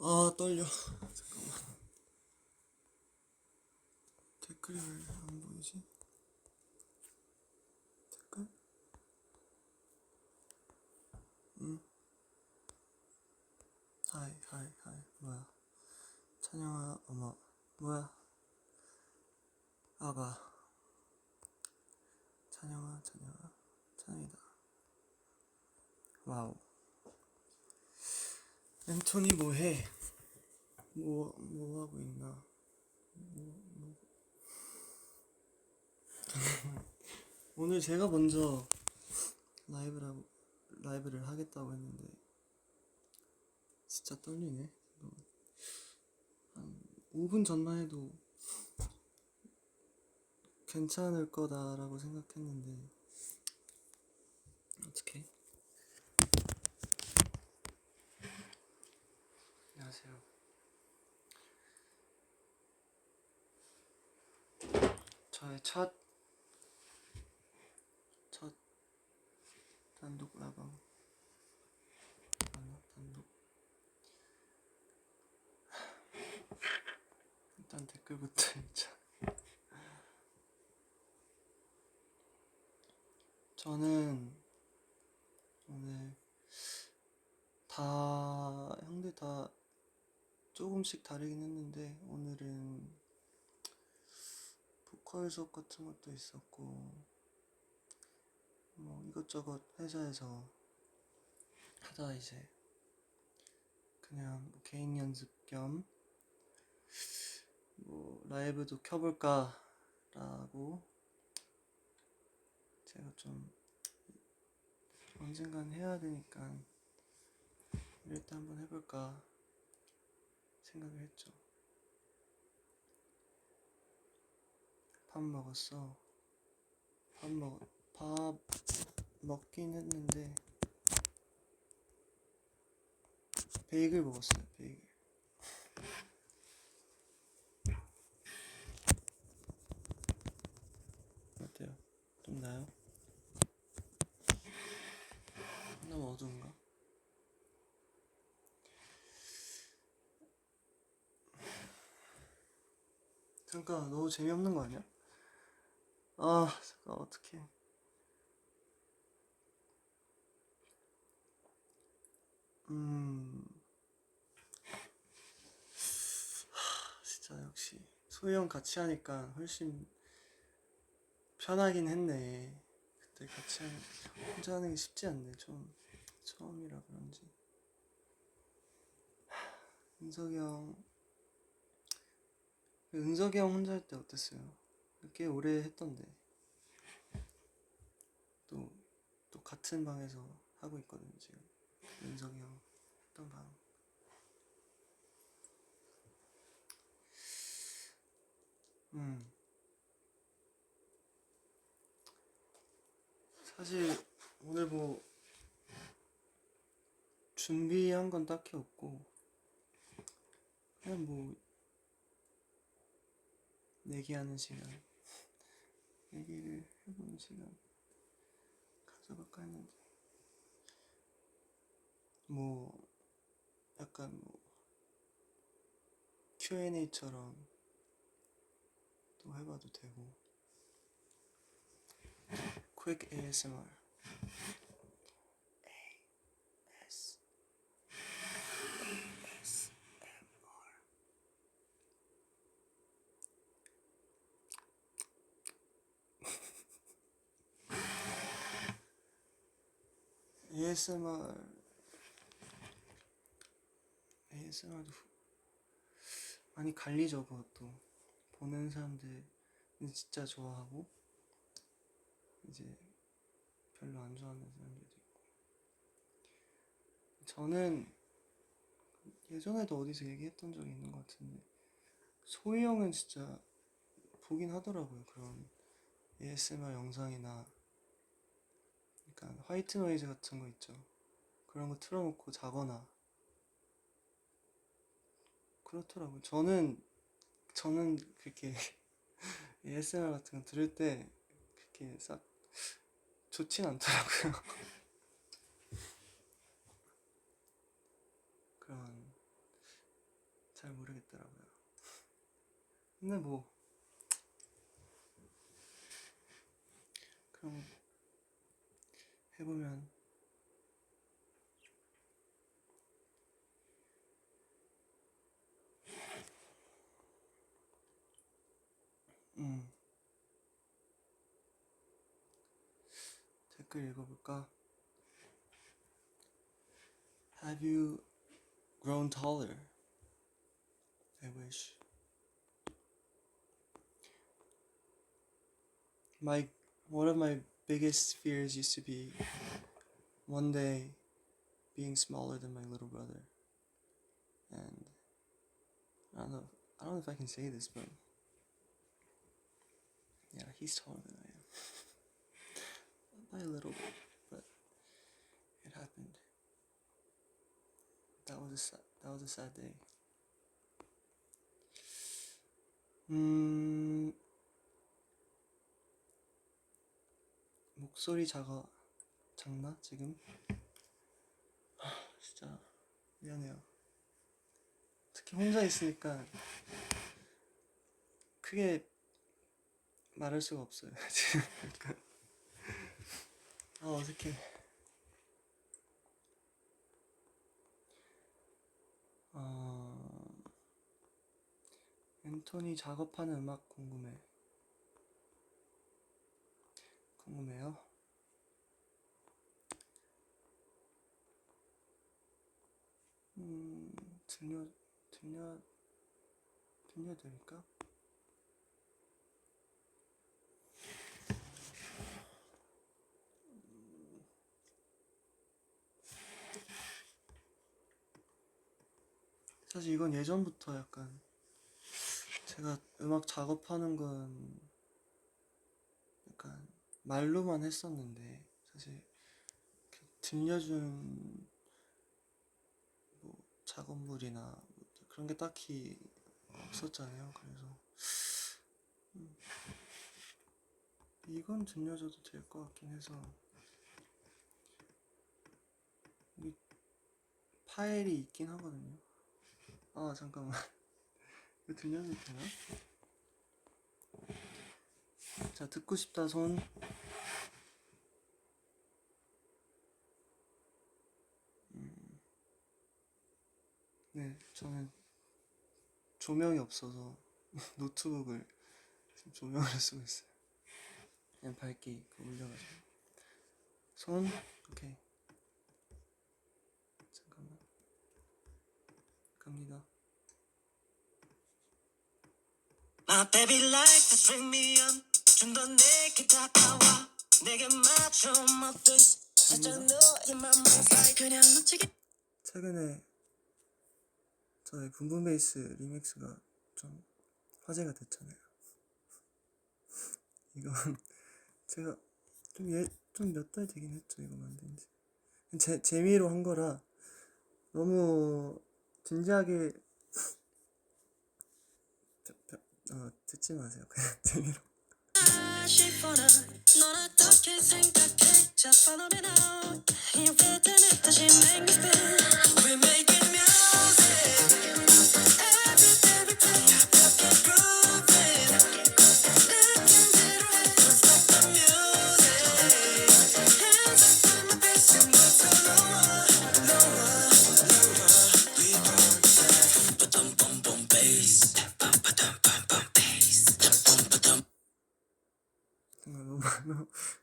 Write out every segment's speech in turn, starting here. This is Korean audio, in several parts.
아 떨려. 잠깐만. 댓글이 왜 안 보이지? 댓글? 응. 하이 하이 하이. 뭐야? 찬영아 어머. 뭐야? 아가. 찬영아 찬영이다. 와우. 앤토니 뭐해? 뭐 하고 있나? 오늘 제가 먼저 라이브를 하겠다고 했는데 진짜 떨리네. 한 5분 전만 해도 괜찮을 거다라고 생각했는데 어떡해? 안녕하세요. 저의 첫 단독 라방. 단독. 일단 댓글부터 읽자. 저는 오늘 형들 다 조금씩 다르긴 했는데 오늘은 보컬 수업 같은 것도 있었고 뭐 이것저것 회사에서 하다 이제 그냥 개인 연습 겸 뭐 라이브도 켜볼까 라고 제가 좀 언젠간 해야 되니까 이럴 때 한번 해볼까 생각을 했죠. 밥 먹었어. 밥 먹긴 했는데 베이글 먹었어요. 베이글. 어때요? 좀 나요? 너무 어두운가? 잠깐 너무 재미없는 거 아니야? 아 잠깐 어떡해. 진짜 역시 소희 형 같이 하니까 훨씬 편하긴 했네. 그때 같이 혼자 하는 게 쉽지 않네. 처음이라 그런지. 은석이 형 혼자 할 때 어땠어요? 꽤 오래 했던데. 또 같은 방에서 하고 있거든요 지금. 은석이 형 했던 방. 사실 오늘 뭐 준비한 건 딱히 없고 그냥 뭐 내기하는 시간, 얘기를 해보는 시간 가져볼까 했는데 뭐 약간 뭐 Q&A처럼 또 해봐도 되고. Quick ASMR. ASMR도 많이 갈리죠. 그것도 보는 사람들은 진짜 좋아하고 이제 별로 안 좋아하는 사람들도 있고. 저는 예전에도 어디서 얘기했던 적이 있는 것 같은데 소희 형은 진짜 보긴 하더라고요. 그런 ASMR 영상이나 약간 화이트 노이즈 같은 거 있죠. 그런 거 틀어놓고 자거나 그렇더라고요. 저는 그렇게 ASMR 같은 거 들을 때 그렇게 싹 좋진 않더라고요. 그런 근데 뭐 그럼 해보면 댓글 읽어볼까? Have you grown taller? I wish. One of my biggest fears used to be one day being smaller than my little brother. And I don't know if I can say this, but yeah, he's taller than I am. By a little bit, but it happened. That was a sad day. 목소리 작나 지금? 진짜 미안해요. 특히 혼자 있으니까 크게 말할 수가 없어요. 지금 약간 어색해. 앤토니 작업하는 음악 궁금해요? 들려드릴까? 사실 이건 예전부터 약간 제가 음악 작업하는 건 약간 말로만 했었는데 사실 들려준 뭐 작업물이나 뭐 그런 게 딱히 없었잖아요. 그래서 이건 들려줘도 될 것 같긴 해서 여기 파일이 있긴 하거든요. 잠깐만. 이거 들려도 되나? 자, 듣고 싶다 손. 네, 저는 조명이 없어서 노트북을 지금 조명을 쓰고 있어요. 그냥 밝기 올려가지고. 손, 오케이. 잠깐만. 갑니다. My baby like to bring me on. 좀 더 내게 다가와. 내게 맞춰 my face. 살짝 너의 맘을 like 그냥 놓치기. 최근에 저의 붐붐베이스 리믹스가 좀 화제가 됐잖아요. 이건 제가 좀 몇 달 되긴 했죠. 이거 만든 지. 재미로 한 거라 너무 진지하게 듣지 마세요. 그냥 재미로.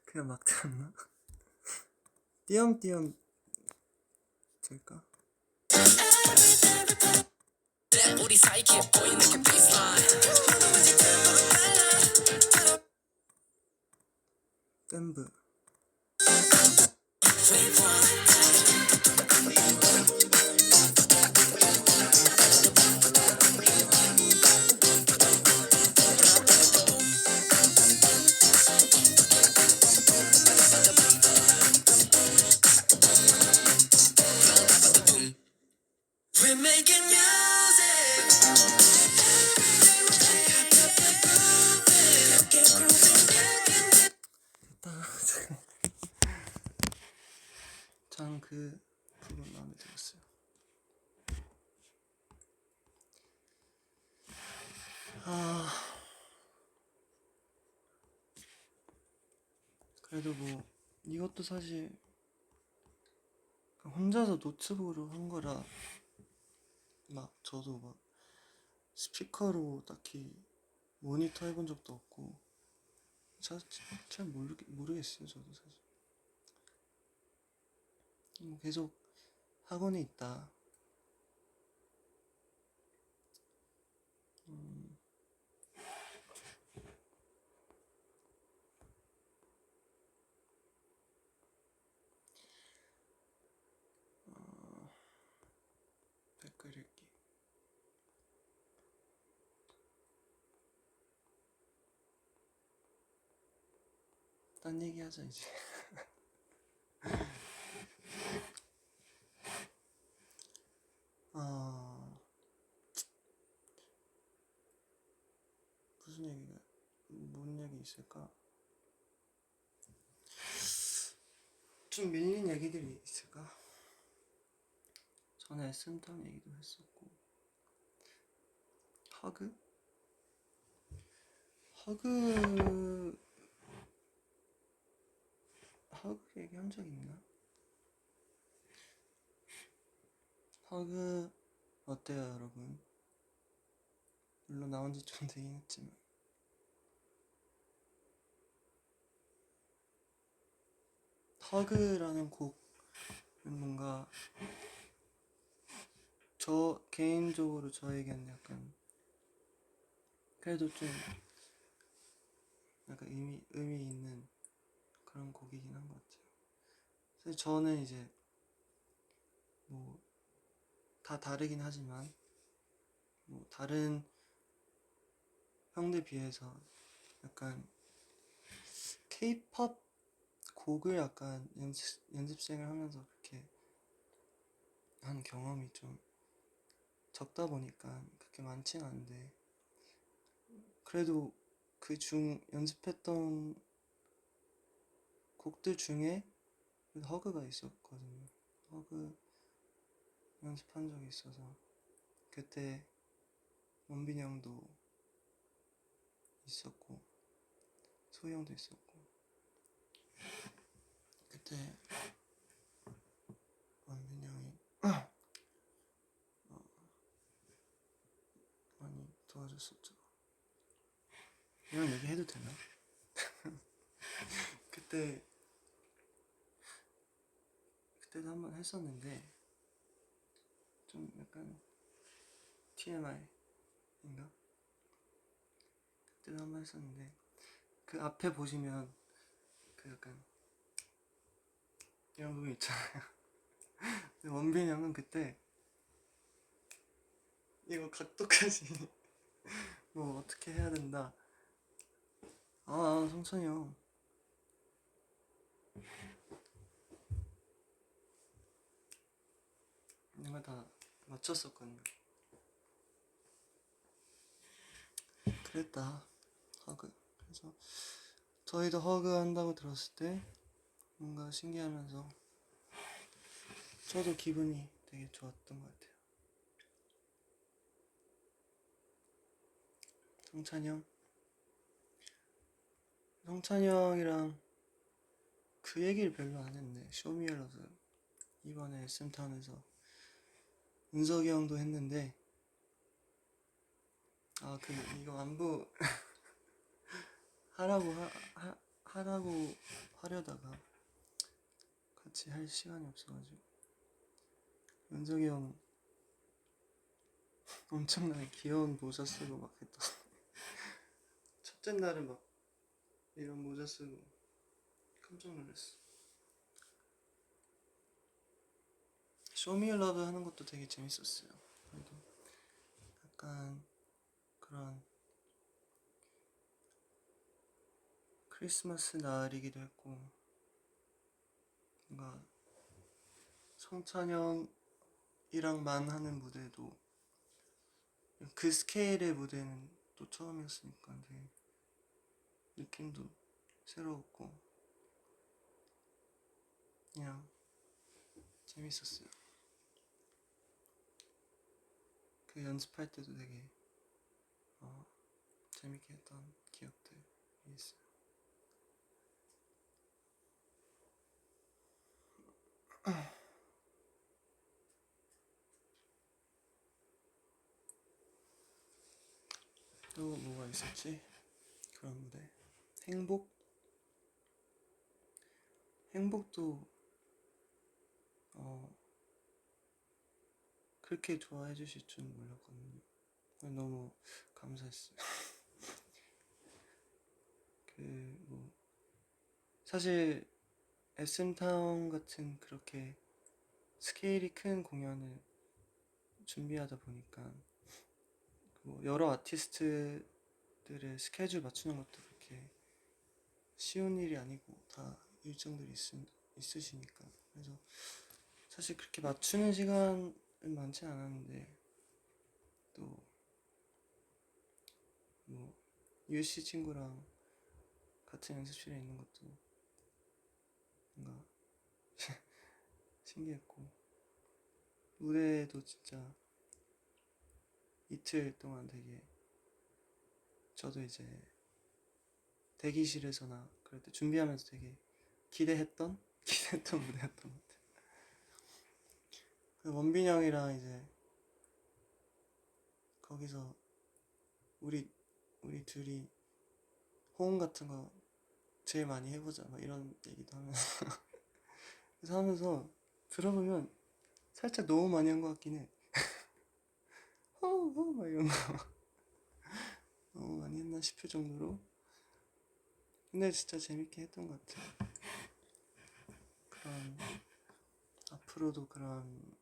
그냥 막 들었나? 띄엄띄엄 될까? 우리 사이 깊어 보이는 게 baseline. 댐브. We're making music. 전 그 부분 마음에 들었어요. 아, 그래도 뭐 이것도 사실 혼자서 노트북으로 한 거라 막 저도 막 스피커로 딱히 모니터 해본 적도 없고 잘 모르겠어요 저도 사실. 뭐 계속 학원에 있다. 음, 어, 댓글 읽기. 딴 얘기 하자 이제. 아, 무슨 얘기가 뭔 얘기 있을까? 좀 밀린 얘기들이 있을까? 전에 SM타운 얘기도 했었고. 허그? 허그 얘기한 적 있나? 허그 어때요 여러분? 물론 나온 지 좀 되긴 했지만 허그라는 곡은 뭔가 저 개인적으로 저에겐 약간 그래도 좀 약간 의미 있는 그런 곡이긴 한 것 같아요. 사실 저는 이제 뭐 다 다르긴 하지만 뭐 다른 형들 비해서 약간 K-pop 곡을 약간 연습생을 하면서 그렇게 한 경험이 좀 적다 보니까 그렇게 많진 않은데 그래도 그 연습했던 곡들 중에 허그가 있었거든요. 허그 연습한 적이 있어서 그때 원빈이 형도 있었고 소희 형도 있었고 그때 원빈이 형이 어, 많이 도와줬었죠. 이런 얘기 해도 되나? 그때도 한번 했었는데 좀 약간 TMI인가? 그때도 한번 했었는데 그 앞에 보시면 그 약간 이런 부분 있잖아요. 원빈이 형은 그때 이거 각도까지 뭐 어떻게 해야 된다. 성찬이 형 이거 다 맞췄었거든요. 그랬다. 허그. 그래서 저희도 허그 한다고 들었을 때 뭔가 신기하면서 저도 기분이 되게 좋았던 것 같아요. 성찬이 형이랑 그 얘기를 별로 안 했네. 쇼미얼러스 이번에 SM타운에서 은석이 형도 했는데 이거 안부 하라고 하려다가 같이 할 시간이 없어가지고 은석이 형 엄청나게 귀여운 모자 쓰고 막 했던 첫째 날은 막 이런 모자 쓰고 깜짝 놀랐어. 쇼미러브 하는 것도 되게 재밌었어요. 그래도 약간 그런 크리스마스 날이기도 했고 뭔가 성찬형이랑만 하는 무대도 그 스케일의 무대는 또 처음이었으니까 되게 느낌도 새로웠고 그냥 재밌었어요. 그 연습할 때도 되게 재밌게 했던 기억들이 있어요. 또 뭐가 있었지? 그런 무대. 행복? 행복도 그렇게 좋아해 주실 줄 몰랐거든요. 너무 감사했어요. 뭐 사실 SM타운 같은 그렇게 스케일이 큰 공연을 준비하다 보니까 뭐 여러 아티스트들의 스케줄 맞추는 것도 그렇게 쉬운 일이 아니고 다 일정들이 있으시니까. 그래서 사실 그렇게 맞추는 시간은 많지 않았는데 또 뭐 UC 친구랑 같은 연습실에 있는 것도 뭔가 신기했고, 무대도 진짜 이틀 동안 되게 저도 이제 대기실에서나 그럴 때 준비하면서 되게 기대했던 무대였던 것 같아요. 원빈 형이랑 이제 거기서 우리 둘이 호응 같은 거 제일 많이 해보자 막 이런 얘기도 하면서 그래서 하면서 들어보면 살짝 너무 많이 한 것 같긴 해. 막 이런 거 너무 많이 했나 싶을 정도로. 근데 진짜 재밌게 했던 것 같아요. 그런 앞으로도 그런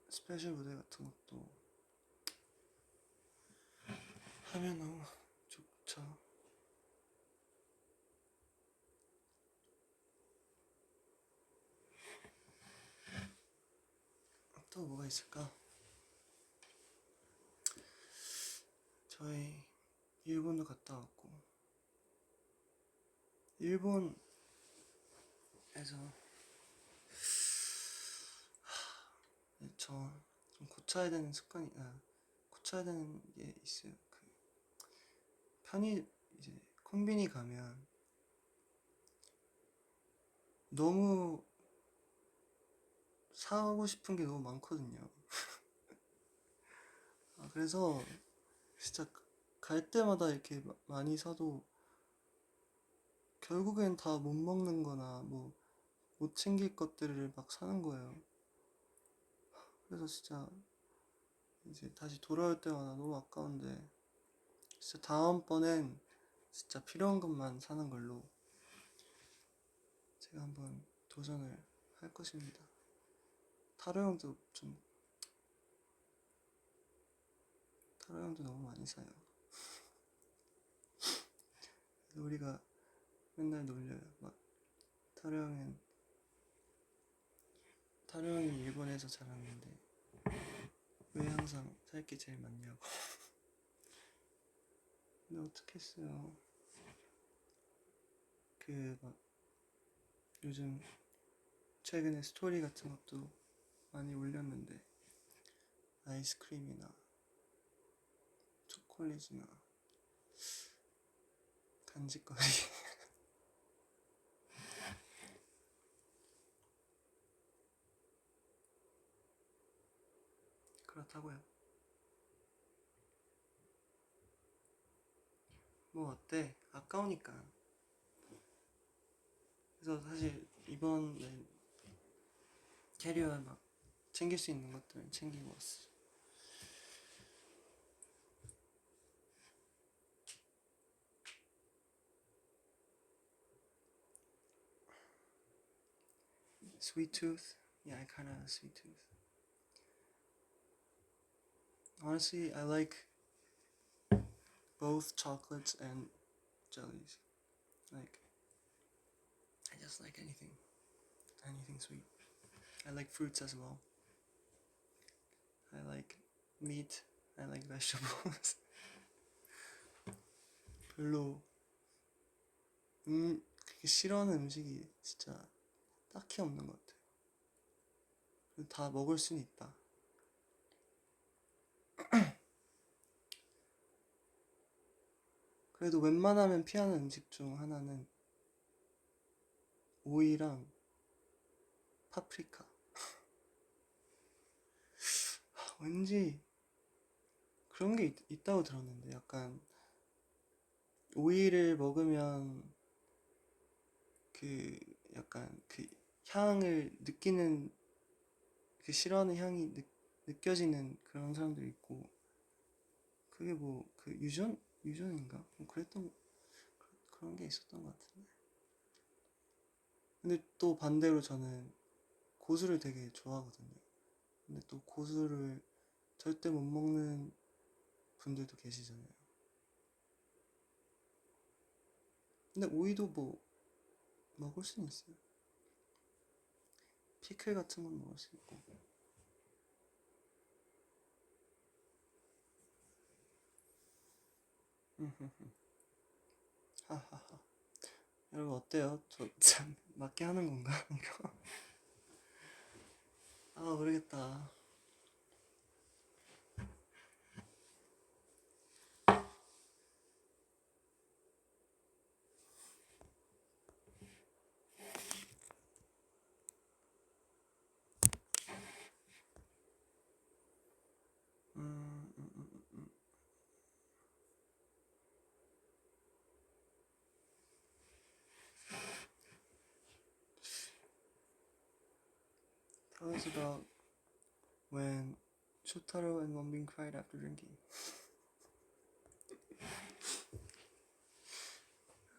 스페셜 무대 같은 것도 하면 너무 좋죠. 또 뭐가 있을까? 저희 일본도 갔다 왔고, 일본에서 저 좀 고쳐야 되는 고쳐야 되는 게 있어요. 이제 콤비니 가면 너무 사고 싶은 게 너무 많거든요. 그래서 진짜 갈 때마다 이렇게 많이 사도 결국엔 다 못 먹는 거나 뭐 못 챙길 것들을 막 사는 거예요. 그래서 진짜 이제 다시 돌아올 때마다 너무 아까운데, 진짜 다음번엔 진짜 필요한 것만 사는 걸로 제가 한번 도전을 할 것입니다. 타로 형도 너무 많이 사요. 우리가 맨날 놀려요. 막 타로 형이 일본에서 자랐는데 왜 항상 살 게 제일 많냐고. 근데 어떡했어요. 막 요즘 최근에 스토리 같은 것도 많이 올렸는데 아이스크림이나 초콜릿이나 간식거리 그렇다고요. 뭐 어때? 아까우니까. 그래서 사실 이번에 캐리어에 막 챙길 수 있는 것들 챙기고 왔어. Sweet tooth? Yeah, I kinda have a sweet tooth. Honestly, I like both chocolates and jellies. Like, I just like anything sweet. I like fruits as well. I like meat. I like vegetables. 별로 그렇게 싫어하는 음식이 진짜 딱히 없는 것 같아요. 다 먹을 수는 있다. 그래도 웬만하면 피하는 음식 중 하나는 오이랑 파프리카. 왠지 그런 게 있다고 들었는데 약간 오이를 먹으면 그 약간 그 향을 느끼는 그 싫어하는 향이 느껴지는 그런 사람도 있고 그게 뭐 그 유전인가? 뭐 그랬던 그런 게 있었던 것 같은데. 근데 또 반대로 저는 고수를 되게 좋아하거든요. 근데 또 고수를 절대 못 먹는 분들도 계시잖아요. 근데 오이도 뭐 먹을 수는 있어요. 피클 같은 건 먹을 수 있고. 하하하. 여러분 어때요? 저 참 맞게 하는 건가 이거? 아 모르겠다. 음, 음, 음, 음. Tell us about when Shotaro and Wonbin cried after drinking.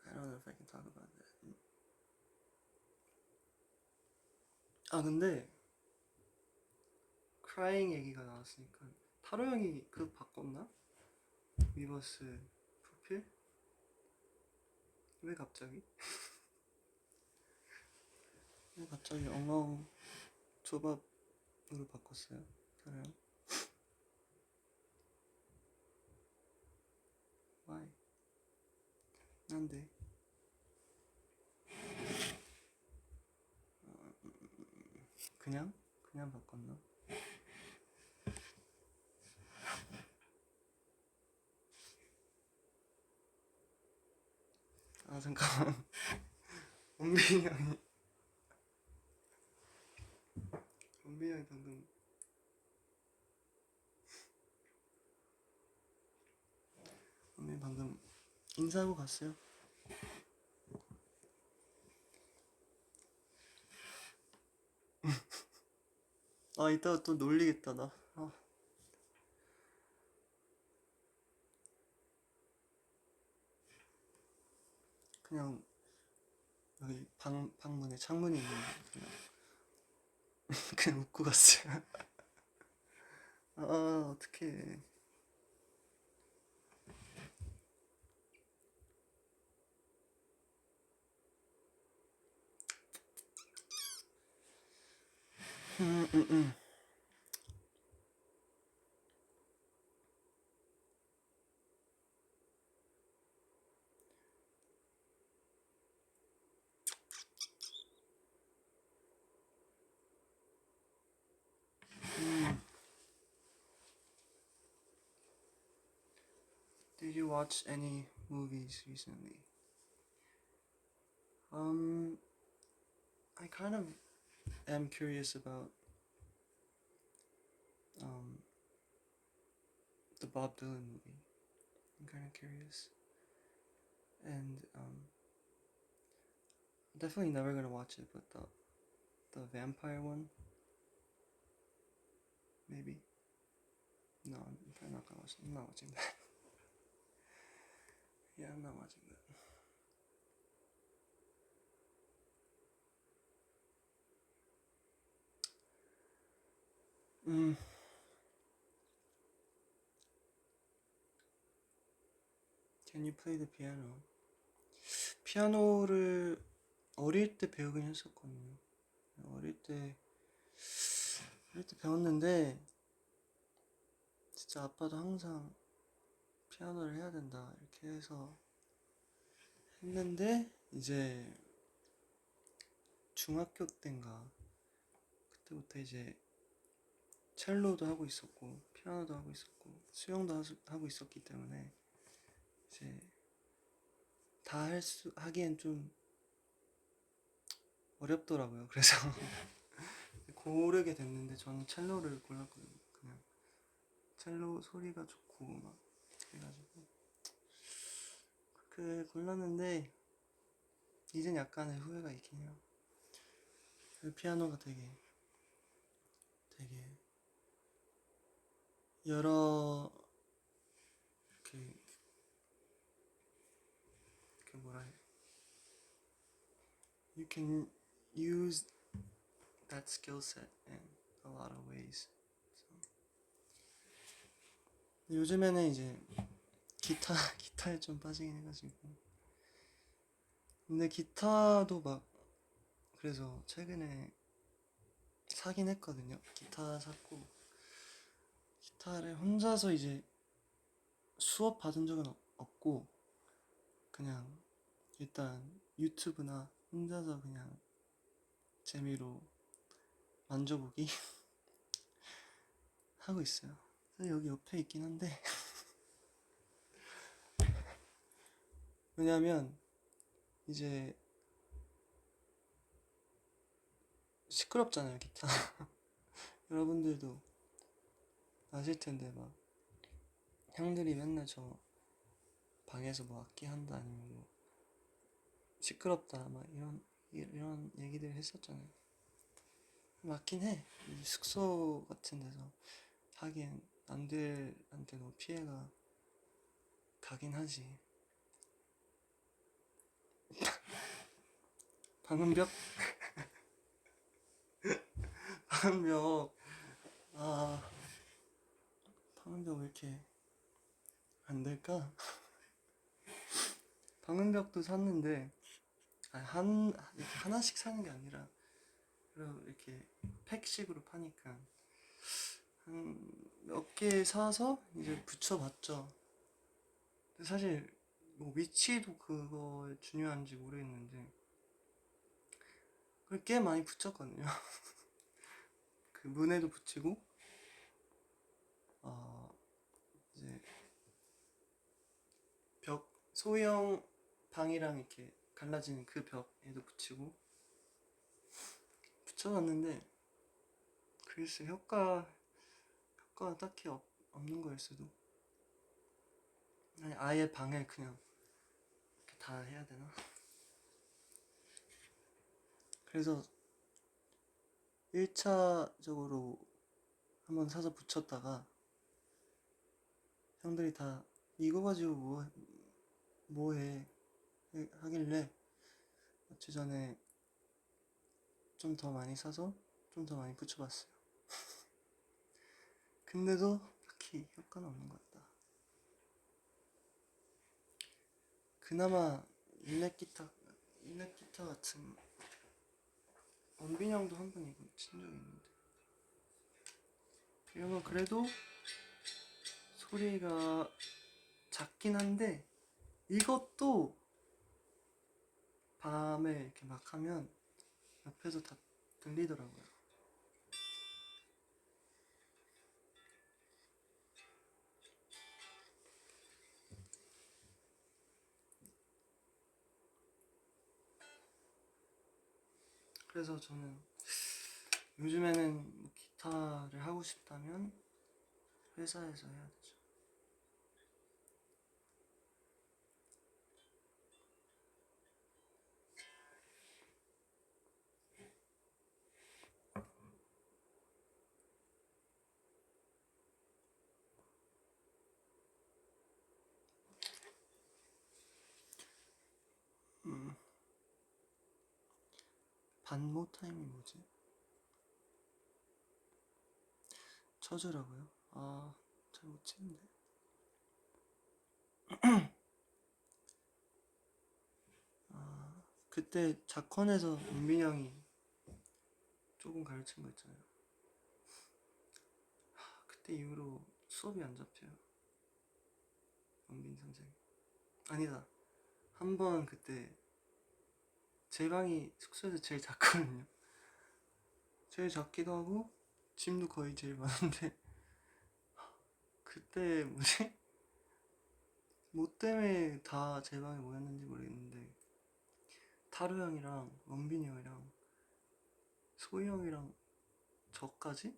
I don't know if I can talk about that. 아 근데 crying 얘기가 나왔으니까 타로 형이 그거 바꿨나? 위버스 프로필? 왜 갑자기? 왜 갑자기 엉엉 조밥으로 바꿨어요? 타로 형? Why? 난데. 그냥? 그냥 바꿨나? 아 잠깐만. 원빈이 형이 원빈이 형이 방금 원빈이 방금 인사하고 갔어요. 아 이따가 또 놀리겠다 나. 아, 그냥 여기 방문에 창문이 있는데 그냥 그냥 웃고 갔어요. 아 어떡해. 음, 음, 음. Did you watch any movies recently? Um, I kind of am curious about um the Bob Dylan movie. I'm kind of curious, and definitely never gonna watch it. But the vampire one, maybe. No, I'm probably not gonna watch it. I'm not watching that. Yeah, I'm not watching that. Mm, can you play the piano? 피아노를 어릴 때 배우긴 했었거든요. 어릴 때 배웠는데 진짜 아빠도 항상 피아노를 해야 된다 이렇게 해서 했는데 이제 중학교 때인가 그때부터 이제 첼로도 하고 있었고 피아노도 하고 있었고 수영도 하고 있었기 때문에 이제 다 하기엔 좀 어렵더라고요. 그래서 고르게 됐는데 저는 첼로를 골랐거든요. 그냥 첼로 소리가 좋고 막 그래가지고 그 골랐는데 이젠 약간의 후회가 있긴 해요. 그 피아노가 되게 여러 그, 그 뭐라 해? You can use that skill set in a lot of ways. 요즘에는 이제 기타에 좀 빠지긴 해가지고. 근데 기타도 막 그래서 최근에 사긴 했거든요. 기타 샀고 기타를 혼자서 이제 수업 받은 적은 없고 그냥 일단 유튜브나 혼자서 그냥 재미로 만져보기 하고 있어요. 여기 옆에 있긴 한데 왜냐면 이제 시끄럽잖아요, 기타. 여러분들도 아실 텐데 막 형들이 맨날 저 방에서 뭐 악기 한다 아니면 뭐 시끄럽다 막 이런 얘기들 했었잖아요. 맞긴 해. 이 숙소 같은 데서 하기엔 남들한테 너무 피해가 가긴 하지. 방음벽? 방음벽. 아, 방음벽 왜 이렇게 안 될까? 방음벽도 샀는데 이렇게 하나씩 사는 게 아니라 이렇게 팩식으로 파니까 한 몇 개 사서 이제 붙여봤죠. 근데 사실 뭐 위치도 그거 중요한지 모르겠는데 그걸 꽤 많이 붙였거든요. 그 문에도 붙이고 어 이제 벽 소형 방이랑 이렇게 갈라지는 그 벽에도 붙이고 붙여봤는데 글쎄 효과가 딱히 없는 거일 수도. 아니 아예 방에 그냥 이렇게 다 해야 되나? 그래서 1차적으로 한번 사서 붙였다가 형들이 다 이거 가지고 뭐해 하길래 며칠 전에 좀 더 많이 사서 좀 더 많이 붙여봤어요. 근데도 딱히 효과는 없는 것 같다. 그나마 일렉기타 같은 원빈 형도 한 번 이거 친 적이 있는데 이런 건 그래도 소리가 작긴 한데 이것도 밤에 이렇게 막 하면 옆에서 다 들리더라고요. 그래서 저는 요즘에는 뭐 기타를 하고 싶다면 회사에서 해야 되죠. 반모 타임이 뭐지? 쳐주라고요? 아, 잘 못 치는데. 그때 자컨에서 은빈이 형이 조금 가르친 거 있잖아요. 그때 이후로 수업이 안 잡혀요. 은빈 선생님. 아니다. 한 번 그때 제 방이 숙소에서 제일 작거든요. 제일 작기도 하고 짐도 거의 제일 많은데 그때 뭐지? 뭐 때문에 다 제 방에 모였는지 모르겠는데 타루 형이랑 원빈이 형이랑 소희 형이랑 저까지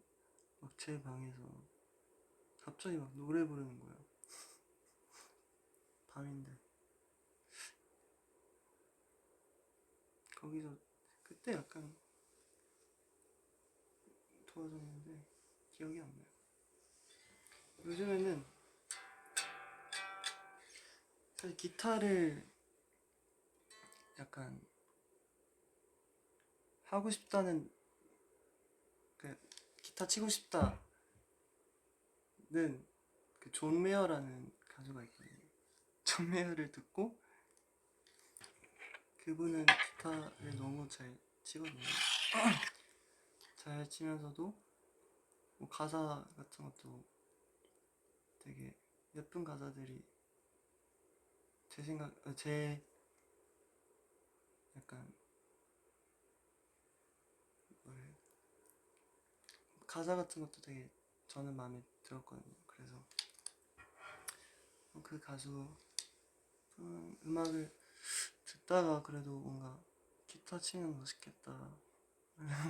막 제 방에서 갑자기 막 노래 부르는 거예요. 밤인데 거기서 그때 약간 도와줬는데 기억이 안 나요. 요즘에는 사실 기타를 약간 하고 싶다는 그 기타 치고 싶다는 그 존 메어라는 가수가 있거든요. 존 메어를 듣고 그분은 기타를 너무 잘 치거든요. 잘 치면서도 뭐 가사 같은 것도 되게 예쁜 가사들이 제 약간 뭐래 가사 같은 것도 되게 저는 마음에 들었거든요. 그래서 그 가수 음악을 듣다가 그래도 뭔가 기타 치면 멋있겠다.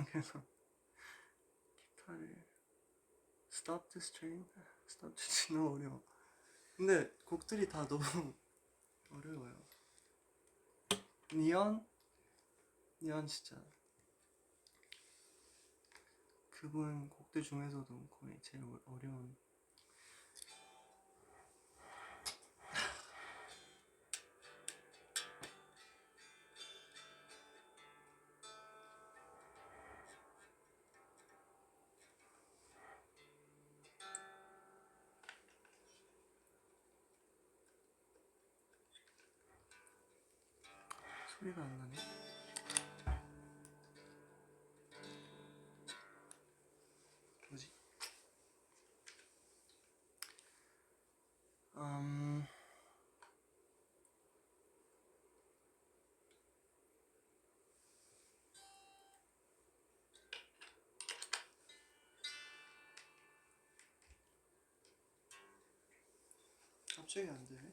그래서 기타를 Stop this train? Stop this train 너무 어려워. 근데 곡들이 다 너무 어려워요. 니언 진짜 그분 곡들 중에서도 거의 제일 어려운. 소리가 안 나네. 뭐지? 갑자기 안 되네.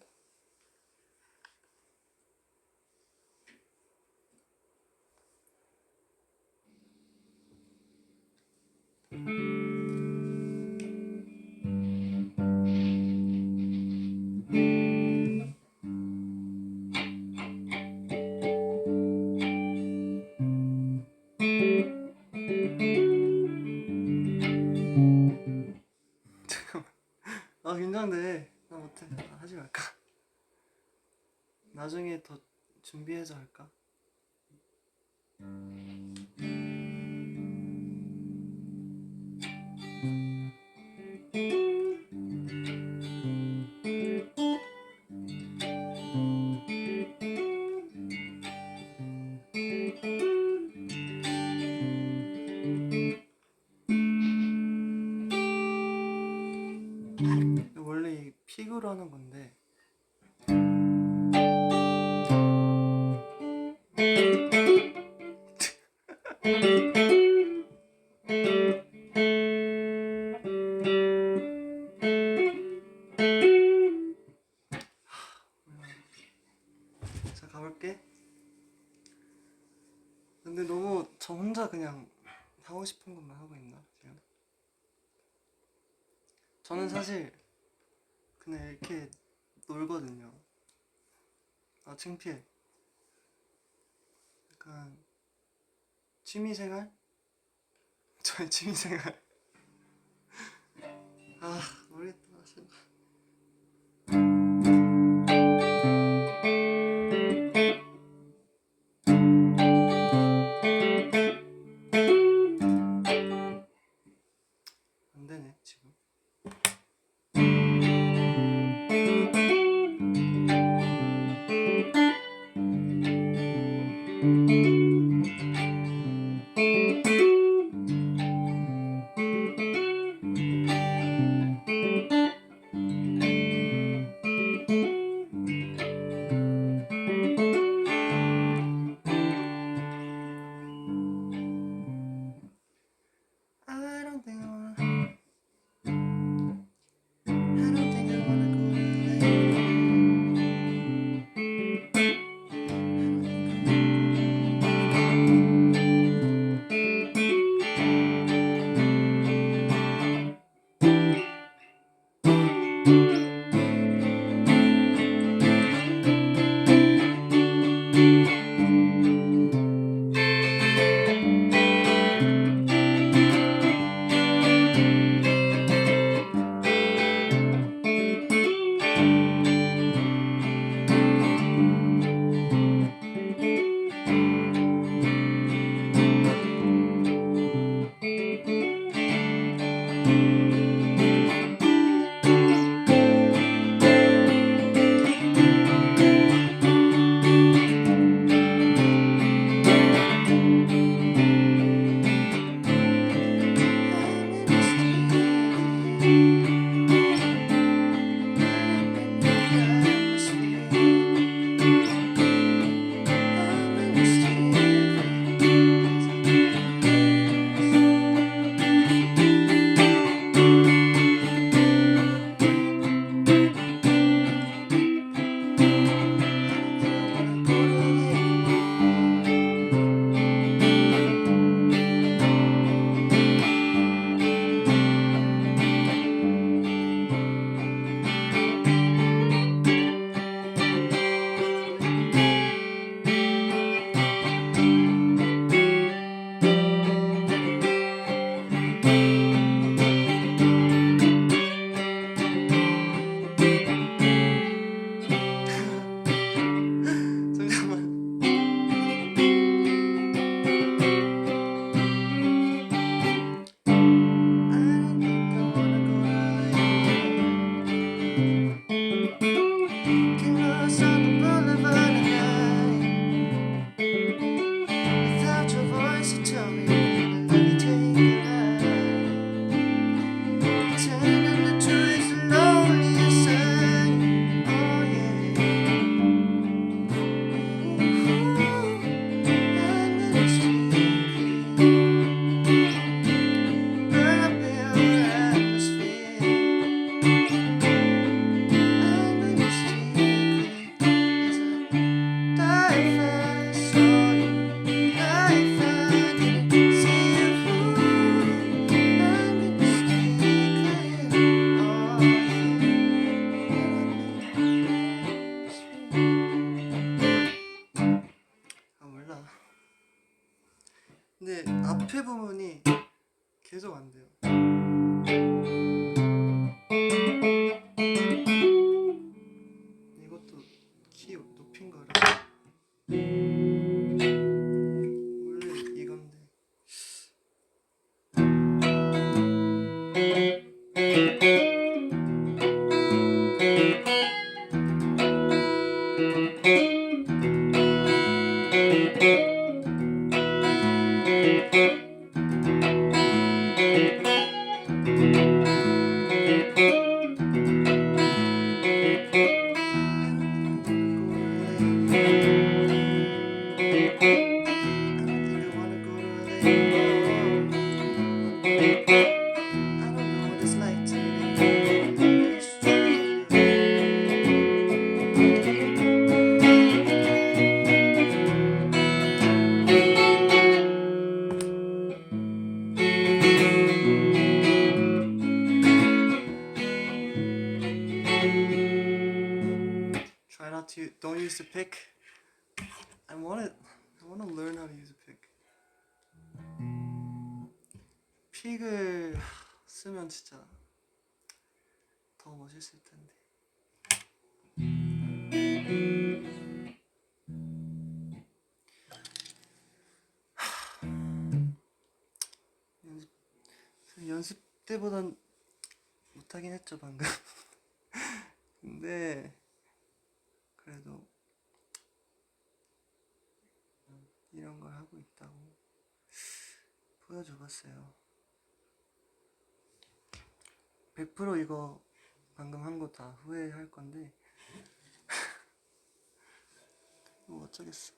잠깐만. 아 긴장돼. 나 못해. 하지 말까? 나중에 더 준비해서 할까? 원래 이 픽으로 하는 건데 자 가볼게. 근데 너무 저 혼자 그냥 하고 싶은 것만 하고 있나 지금? 저는 사실 그냥 이렇게 놀거든요. 아 창피해. 약간 취미생활? 저의 취미생활. 아 모르겠다. 안 되네 지금. 파운이 계속 안 돼요. 이것도 키 높인 거라 원래 이건데. Try not to. Don't use the pick. I want to learn how to use a pick. 픽을 쓰면 진짜 더 멋있을 텐데. 연습 때보단 못하긴 했죠 방금. 근데 그래도 이런 걸 하고 있다고 보여줘봤어요. 100% 이거 방금 한 거 다 후회할 건데 뭐 어쩌겠어.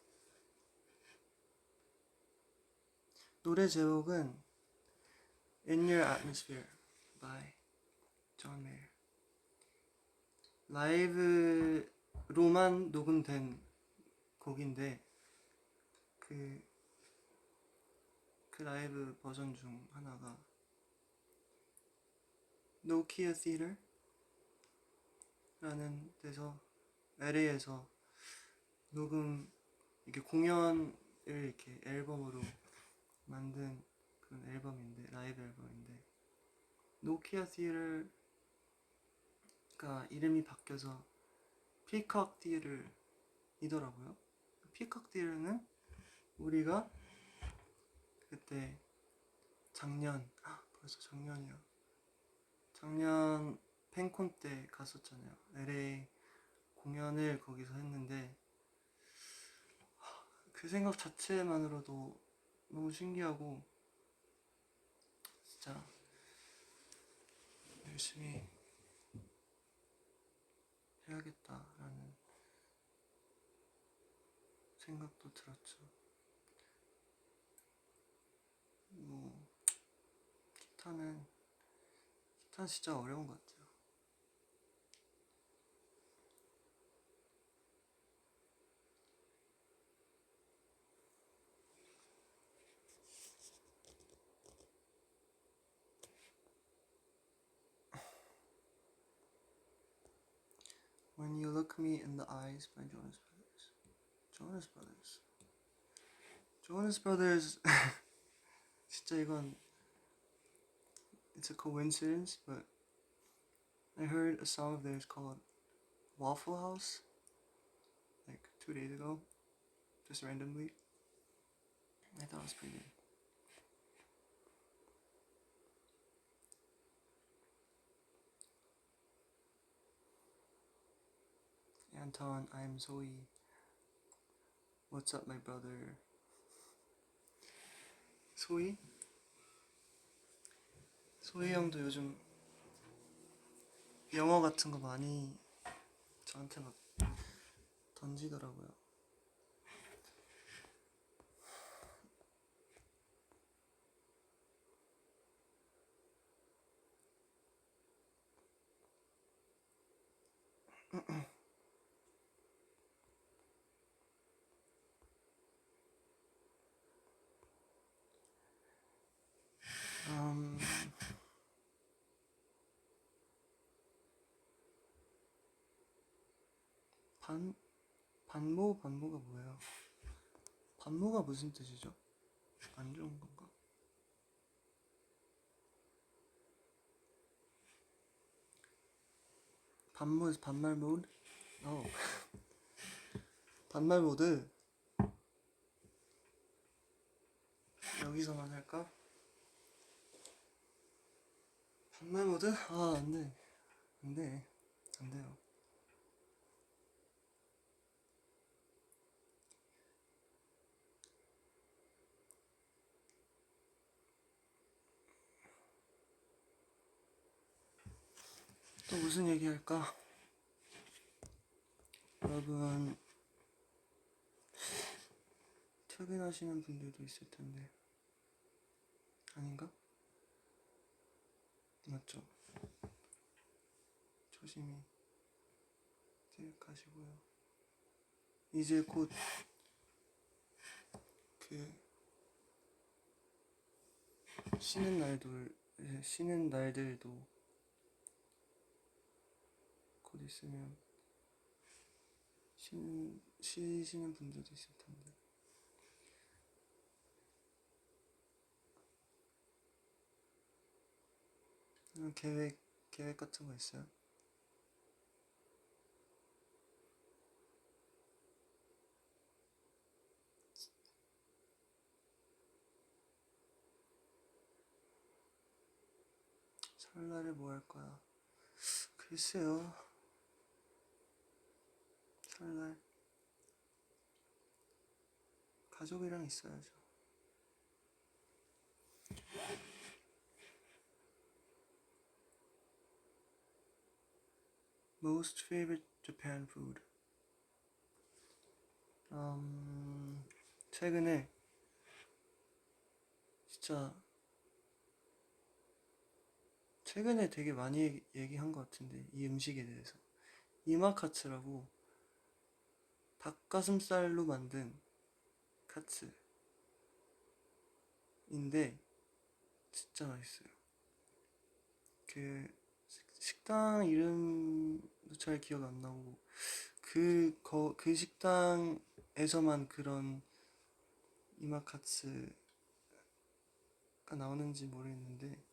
노래 제목은 In Your Atmosphere by John Mayer. 라이브로만 녹음된 곡인데 그 라이브 버전 중 하나가 노키아 Theater 라는 데서 LA에서 녹음 이렇게 공연을 이렇게 앨범으로 만든 그런 앨범인데 라이브 앨범인데 노키아 Theater가 이름이 바뀌어서 피커 Theater이더라고요. 피커 Theater는 우리가 그때 벌써 작년이야. 작년 팬콘 때 갔었잖아요. LA 공연을 거기서 했는데 그 생각 자체만으로도 너무 신기하고 진짜 열심히 해야겠다라는 생각도 들었죠. 뭐 기타는 진짜 어려운 것 같아요. When You Look Me in the Eyes by Jonas Brothers. Jonas Brothers. 진짜 이건 it's a coincidence, but I heard a song of theirs called Waffle House like 2 days ago, just randomly. I thought it was pretty good. Anton, I'm Zoe. What's up, my brother? 소희 형도 요즘 영어 같은 거 많이 저한테 막 던지더라고요. 반모가 뭐예요? 반모가 무슨 뜻이죠? 안 좋은 건가? 반말 모드? 반말 모드 여기서만 할까? 반말 모드? 안돼 안돼 안돼요. 또 무슨 얘기 할까? 여러분 퇴근하시는 분들도 있을 텐데 아닌가? 맞죠? 조심히 퇴근하시고요. 이제 곧 그 쉬는 날들도 곧 있으면 쉬시는 분들도 있을 텐데 계획 같은 거 있어요? 설날에 뭐 할 거야? 글쎄요. 설날 가족이랑 있어야죠. Most favorite Japan food. 최근에 진짜 최근에 되게 많이 얘기한 것 같은데 이 음식에 대해서 이마카츠라고 닭가슴살로 만든 카츠인데 진짜 맛있어요. 그 식당 이름도 잘 기억 안 나고 그 식당에서만 그런 이마카츠가 나오는지 모르겠는데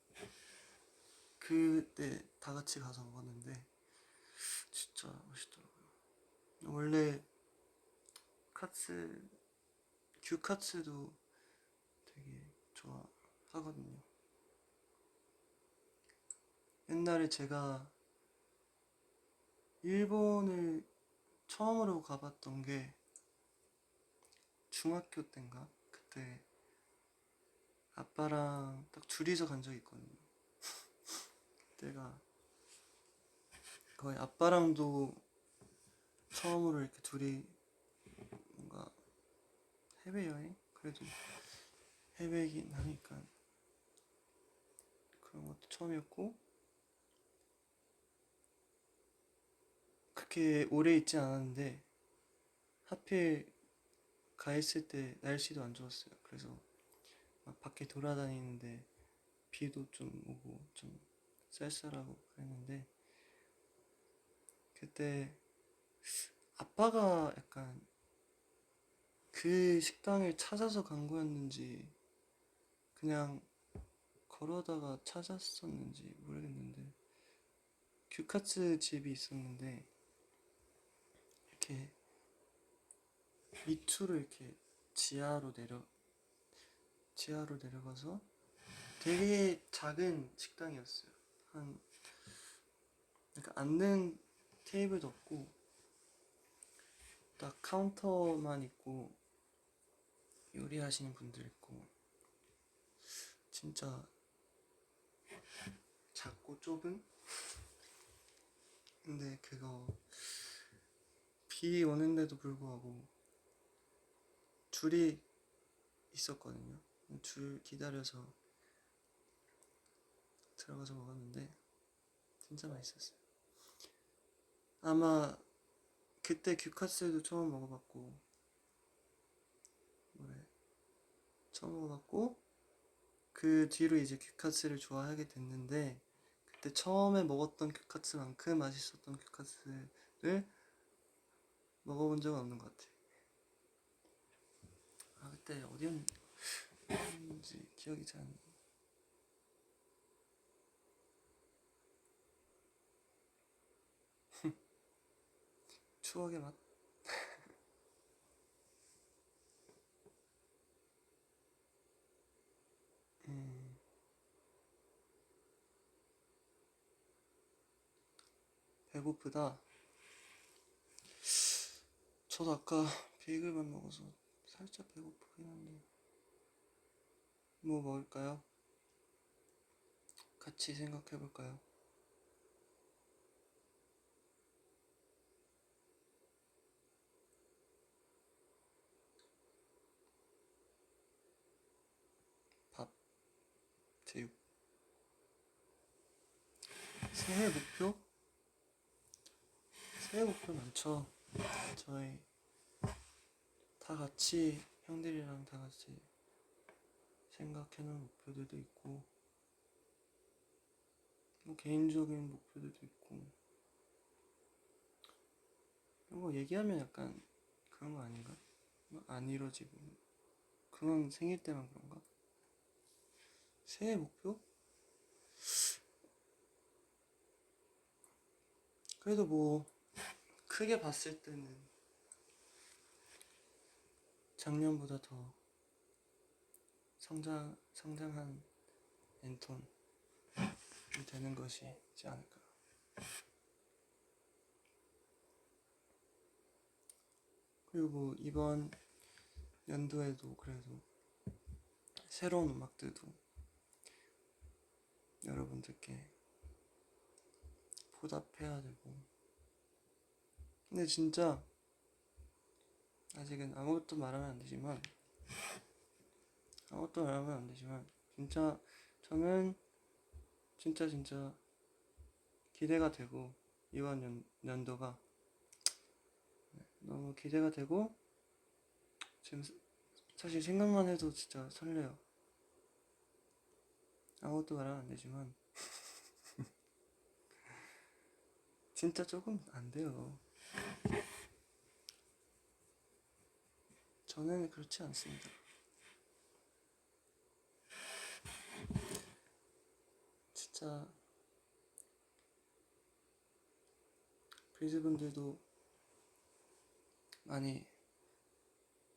그때 다 같이 가서 먹었는데 진짜 맛있더라고요. 원래 카츠 규카츠도 되게 좋아하거든요. 옛날에 제가 일본을 처음으로 가봤던 게 중학교 때인가? 그때 아빠랑 딱 둘이서 간 적이 있거든요. 그때가 거의 아빠랑도 처음으로 이렇게 둘이 뭔가 해외여행? 그래도 해외이긴 하니까 그런 것도 처음이었고 그렇게 오래 있진 않았는데 하필 가 있을 때 날씨도 안 좋았어요. 그래서 막 밖에 돌아다니는데 비도 좀 오고 좀 쌀쌀하고 그랬는데 그때 아빠가 약간 그 식당을 찾아서 간 거였는지 그냥 걸어다가 찾았었는지 모르겠는데 규카츠 집이 있었는데 이렇게 밑으로 이렇게 지하로 내려가서 되게 작은 식당이었어요. 한 그러니까 앉는 테이블도 없고 딱 카운터만 있고 요리하시는 분들 있고 진짜 작고 좁은? 근데 그거 비 오는데도 불구하고 줄이 있었거든요. 줄 기다려서 들어가서 먹었는데 진짜 맛있었어요. 아마 그때 규카스도 처음 먹어봤고 그 뒤로 이제 규카스를 좋아하게 됐는데 그때 처음에 먹었던 규카스만큼 맛있었던 규카스를 먹어본 적은 없는 것 같아. 그때 어디였는지 기억이 잘 안 나. 추억의 맛. 배고프다. 저도 아까 베이글만 먹어서 살짝 배고프긴 한데 뭐 먹을까요? 같이 생각해볼까요? 밥, 제육. 새해 목표? 새해 목표 많죠. 저희 다 같이 형들이랑 다 같이 생각해놓은 목표들도 있고 뭐 개인적인 목표들도 있고 이런 거 얘기하면 약간 그런 거 아닌가? 뭐안 이루어지고 그건 생일 때만 그런가? 새해 목표? 그래도 뭐 크게 봤을 때는 작년보다 더 성장한 앤톤이 되는 것이지 않을까. 그리고 뭐 이번 연도에도 그래도 새로운 음악들도 여러분들께 보답해야 되고 근데 진짜 아직은 아무것도 말하면 안 되지만 진짜 저는 진짜 기대가 되고 이번 연도가 너무 기대가 되고 지금 사실 생각만 해도 진짜 설레요. 아무것도 말하면 안 되지만 진짜 조금 안 돼요. 저는 그렇지 않습니다. 진짜 브리즈분들도 많이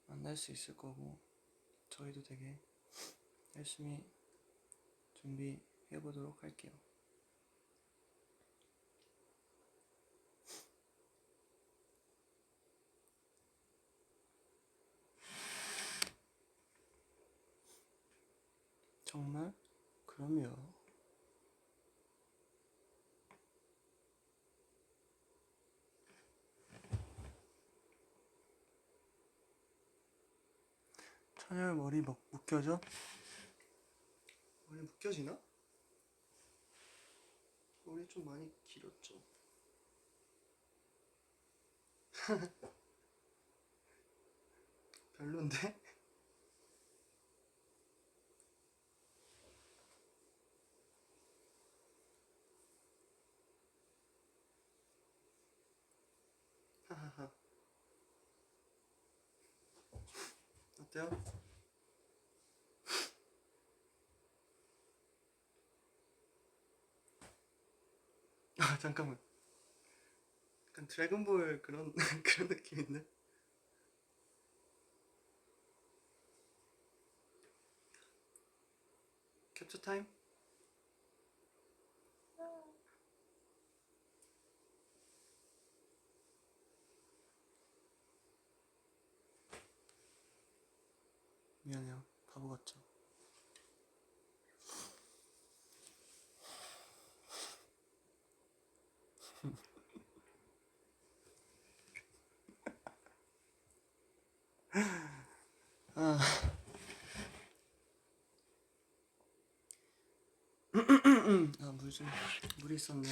만날 수 있을 거고 저희도 되게 열심히 준비해보도록 할게요. 정말? 그럼요. 찬열 머리 묶여져? 머리 묶여지나? 머리 좀 많이 길었죠. 별론데? 하하하. 어때요? 아 잠깐만. 약간 드래곤볼 그런 그런 느낌인데? 캡처 타임? 미안해요. 바보 같죠? 아, 물이 있었네.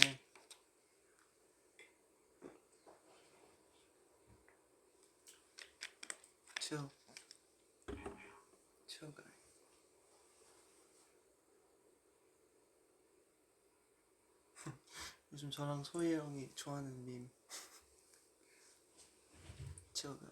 치워, 치워가. 요즘 저랑 소희 형이 좋아하는 밈. 치워가.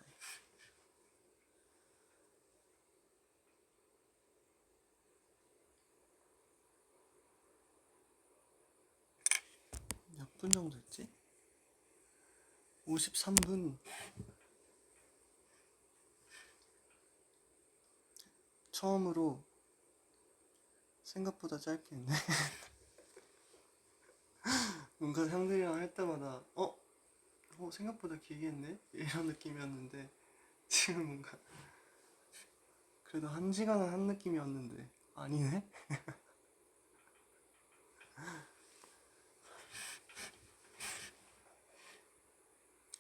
몇 분 정도 했지? 53분. 처음으로 생각보다 짧게 했네. 뭔가 형들이랑 할 때마다 생각보다 길게 했네? 이런 느낌이었는데 지금 뭔가 그래도 1시간은 한 느낌이었는데 아니네?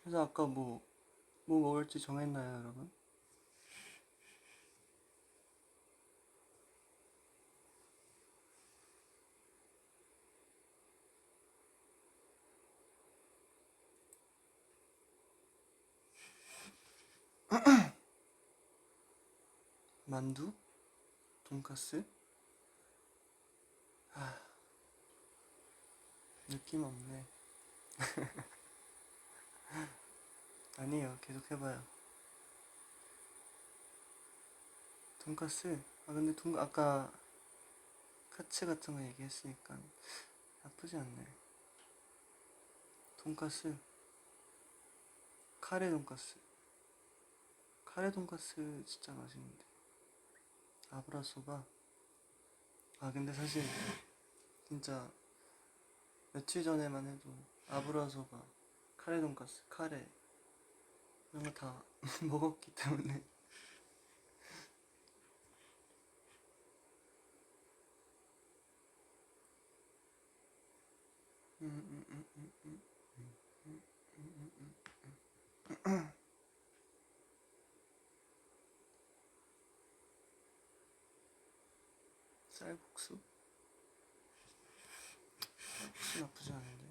그래서 아까 뭐 먹을지 정했나요, 여러분? 만두? 돈까스? 아, 느낌 없네. 아니에요, 계속 해봐요. 돈까스? 아, 근데 아까 카츠 같은 거 얘기했으니까 나쁘지 않네. 돈까스, 카레 돈까스. 카레 돈까스 진짜 맛있는데. 아브라소바. 아, 근데 사실 진짜 며칠 전에만 해도 아브라소바, 카레 돈까스, 카레 이런 거 다 먹었기 때문에. 쌀국수? 쌀국수 나쁘지 않은데.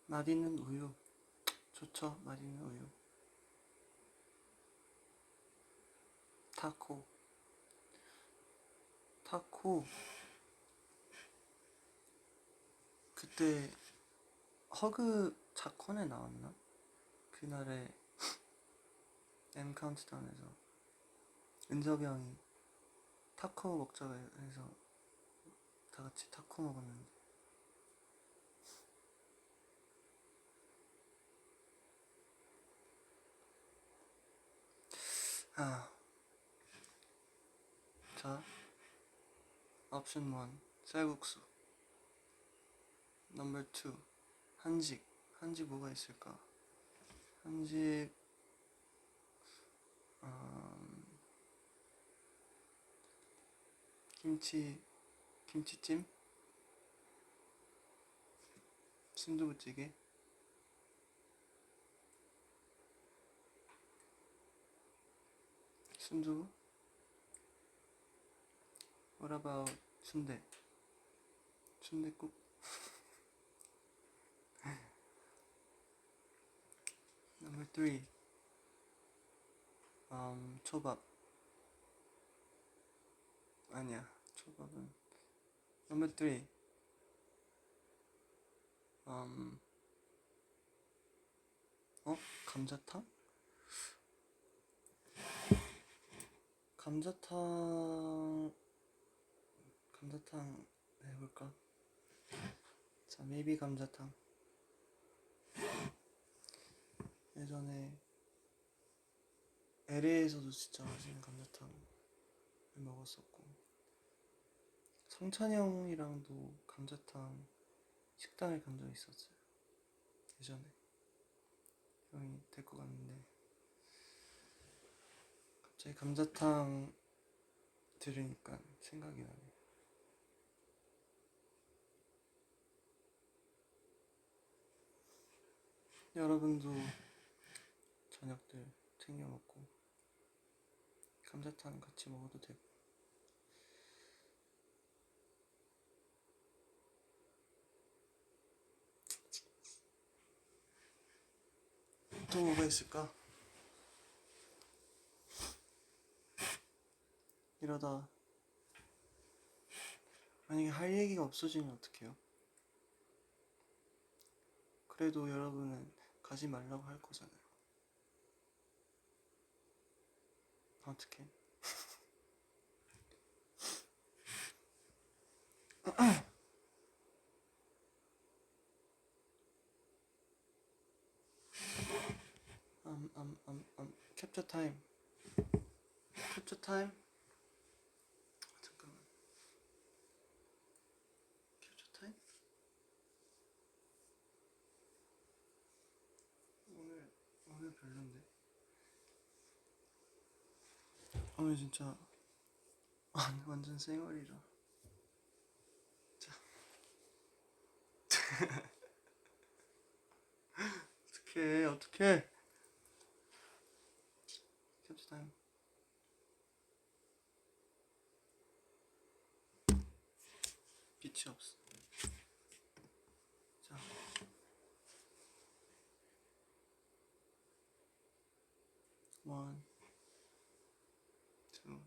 맛있는 우유. 좋죠, 맛있는 우유. 타코. 타코. 그때 허그 자컨에 나왔나? 그날에 M 카운트다운에서 은섭이 형이 타코 먹자고 해서 다 같이 타코 먹었는데. 아, 자, 옵션 1 쌀국수, 넘버 2 한식. 한식 뭐가 있을까? 한식 김치찜, 순두부찌개, 순두부. What about 순대국. Number 3 초밥. 아니야, 초밥은. Number 3 감자탕? 감자탕 해볼까? 자, maybe 감자탕. 예전에 LA에서도 진짜 맛있는 감자탕을 먹었었고, 성찬이 형이랑도 감자탕 식당을 간 적 있었어요. 예전에 형이 데리고 갔는데 갑자기 감자탕 들으니까 생각이 나네. 여러분도 저녁들 챙겨 먹고 감자탕 같이 먹어도 되고. 또 뭐가 있을까? 이러다 만약에 할 얘기가 없어지면 어떡해요? 그래도 여러분은 가지 말라고 할 거잖아요. 어떡해. 캡처 타임. 캡처 타임. 잠깐만. 캡처 타임? 오늘 별론데. 오늘 진짜 완전 쌩얼이라. 자. 어떡해. 캡처 타임. 빛이 없어. 자. 1, 2, 3,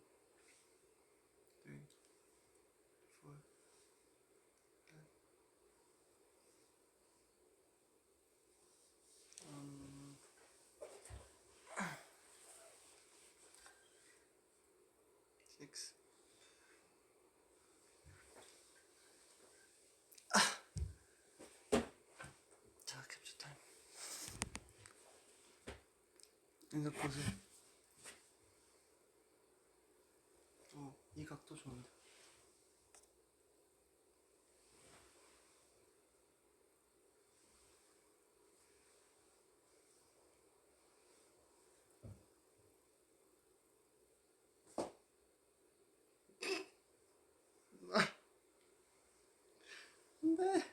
4, 6. 자, 캡처 타임. 인사 포즈. 이 각도 좋은데. 네.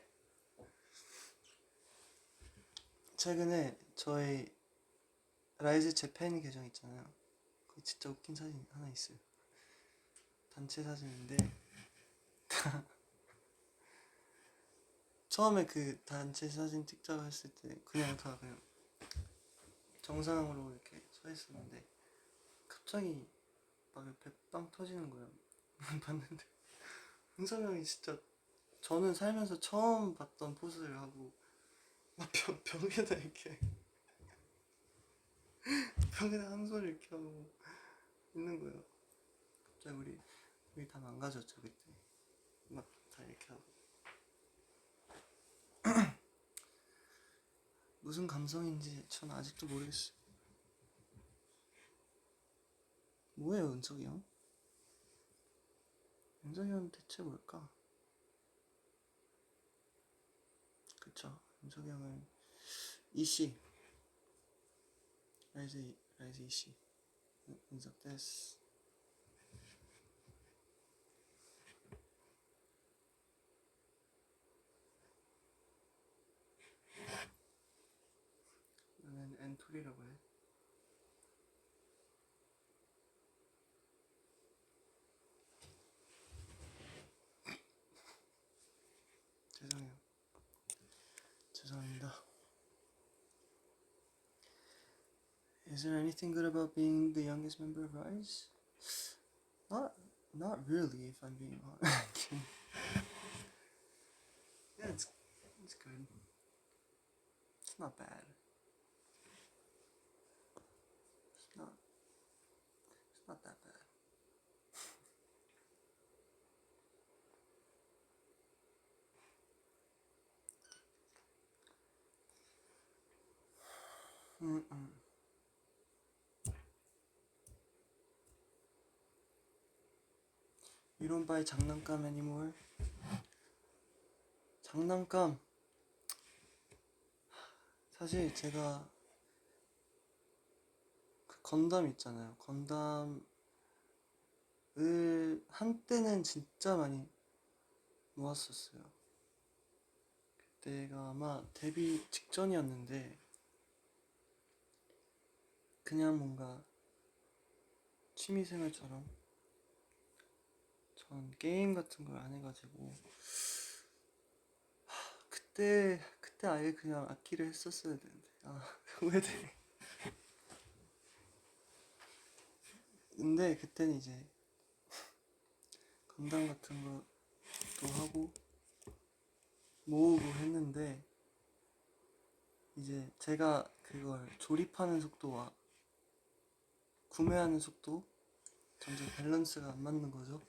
최근에 저희 라이즈 재팬 계정 있잖아요. 거기 진짜 웃긴 사진 하나 있어요. 단체 사진인데 처음에 그 단체 사진 찍자고 했을 때 그냥 정상으로 이렇게 서 있었는데 갑자기 막 옆에 빵 터지는 거예요. 봤는데 은섭이 형이 진짜 저는 살면서 처음 봤던 포즈를 하고 막 벽에다 이렇게 벽에다 한 손을 이렇게 하고 있는 거예요. 갑자기 우리 다 망가졌죠 그때. 막 다 이렇게 하고. 무슨 감성인지 전 아직도 모르겠어요. 뭐예요 은석이 형? 은석이 형은 대체 뭘까? 그쵸. 은석이 형은 이씨 라이즈 이씨 은석 데스. 나는 엔토리라고 해. 죄송해요. 죄송합니다. Is there anything good about being the youngest member of Rise? Not really, if I'm being honest. Yeah, it's good. It's not bad. It's not that bad. You don't buy 장난감 anymore? 장난감 사실 제가 그 건담 있잖아요. 건담을 한때는 진짜 많이 모았었어요. 그때가 아마 데뷔 직전이었는데 그냥 뭔가 취미생활처럼 전 게임 같은 걸 안 해가지고 그때 아예 그냥 악기를 했었어야 되는데 후회돼. 근데 그때는 이제 건담 같은 것도 하고 모으고 했는데 이제 제가 그걸 조립하는 속도와 구매하는 속도 점점 밸런스가 안 맞는 거죠.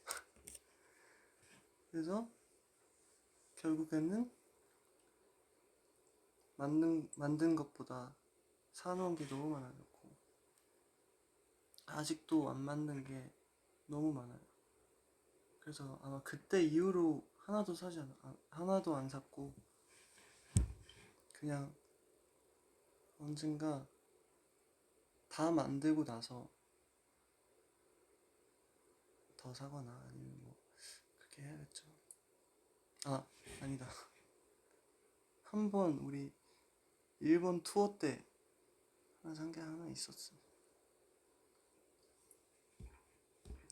그래서 결국에는 만든 것보다 사놓은 게 너무 많아졌고 아직도 안 만든 게 너무 많아요. 그래서 아마 그때 이후로 하나도 안 샀고 그냥 언젠가 다 만들고 나서 더 사거나 아니면 뭐 그렇게 해야겠죠. 아니다. 한 번 우리 일본 투어 때 하나 산 게 하나 있었어.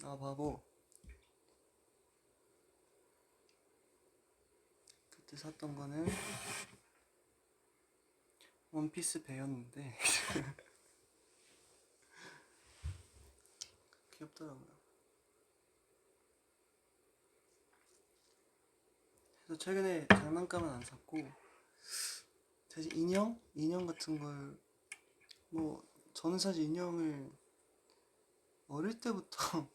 바보. 그때 샀던 거는 원피스 배였는데 귀엽더라고요. 그래서 최근에 장난감은 안 샀고 대신 인형 같은 걸 뭐 저는 사실 인형을 어릴 때부터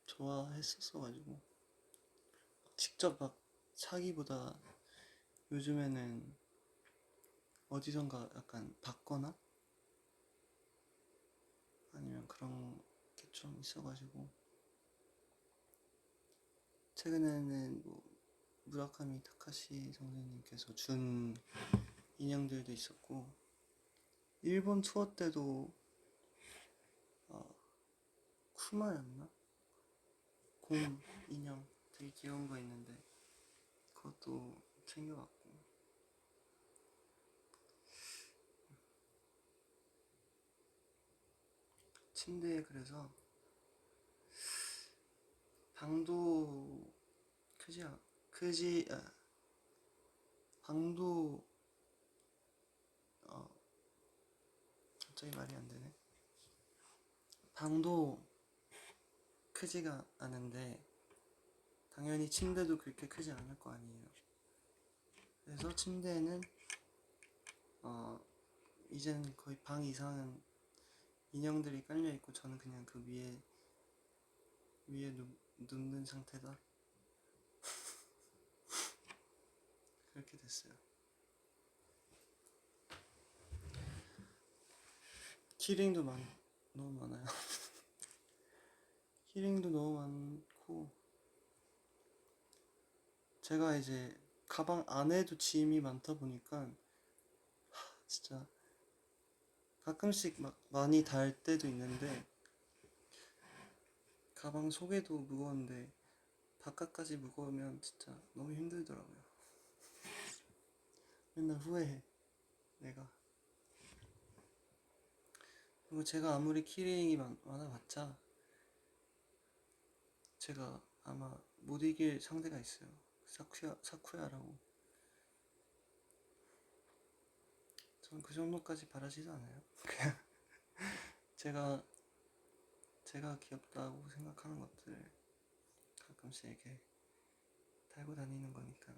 좋아했었어가지고 직접 막 사기보다 요즘에는 어디선가 약간 받거나 아니면 그런 게 좀 있어가지고 최근에는 뭐 무라카미 타카시 선생님께서 준 인형들도 있었고 일본 투어 때도 쿠마였나? 곰 인형 되게 귀여운 거 있는데 그것도 챙겨왔고 침대에 그래서 방도 방도 갑자기 말이 안 되네. 방도 크지가 않은데 당연히 침대도 그렇게 크지 않을 거 아니에요. 그래서 침대에는 이제는 거의 방 이상은 인형들이 깔려 있고 저는 그냥 그 위에 눕는 상태다. 그렇게 됐어요. 키링도 너무 많아요. 키링도 너무 많고 제가 이제 가방 안에도 짐이 많다 보니까 진짜 가끔씩 막 많이 달 때도 있는데 가방 속에도 무거운데 바깥까지 무거우면 진짜 너무 힘들더라고요. 맨날 후회해 내가. 그리고 제가 아무리 키링이 많아봤자 제가 아마 못 이길 상대가 있어요. 사쿠야라고. 전 그 정도까지 바라지도 않아요. 그냥 제가 귀엽다고 생각하는 것들 가끔씩 이렇게 달고 다니는 거니까.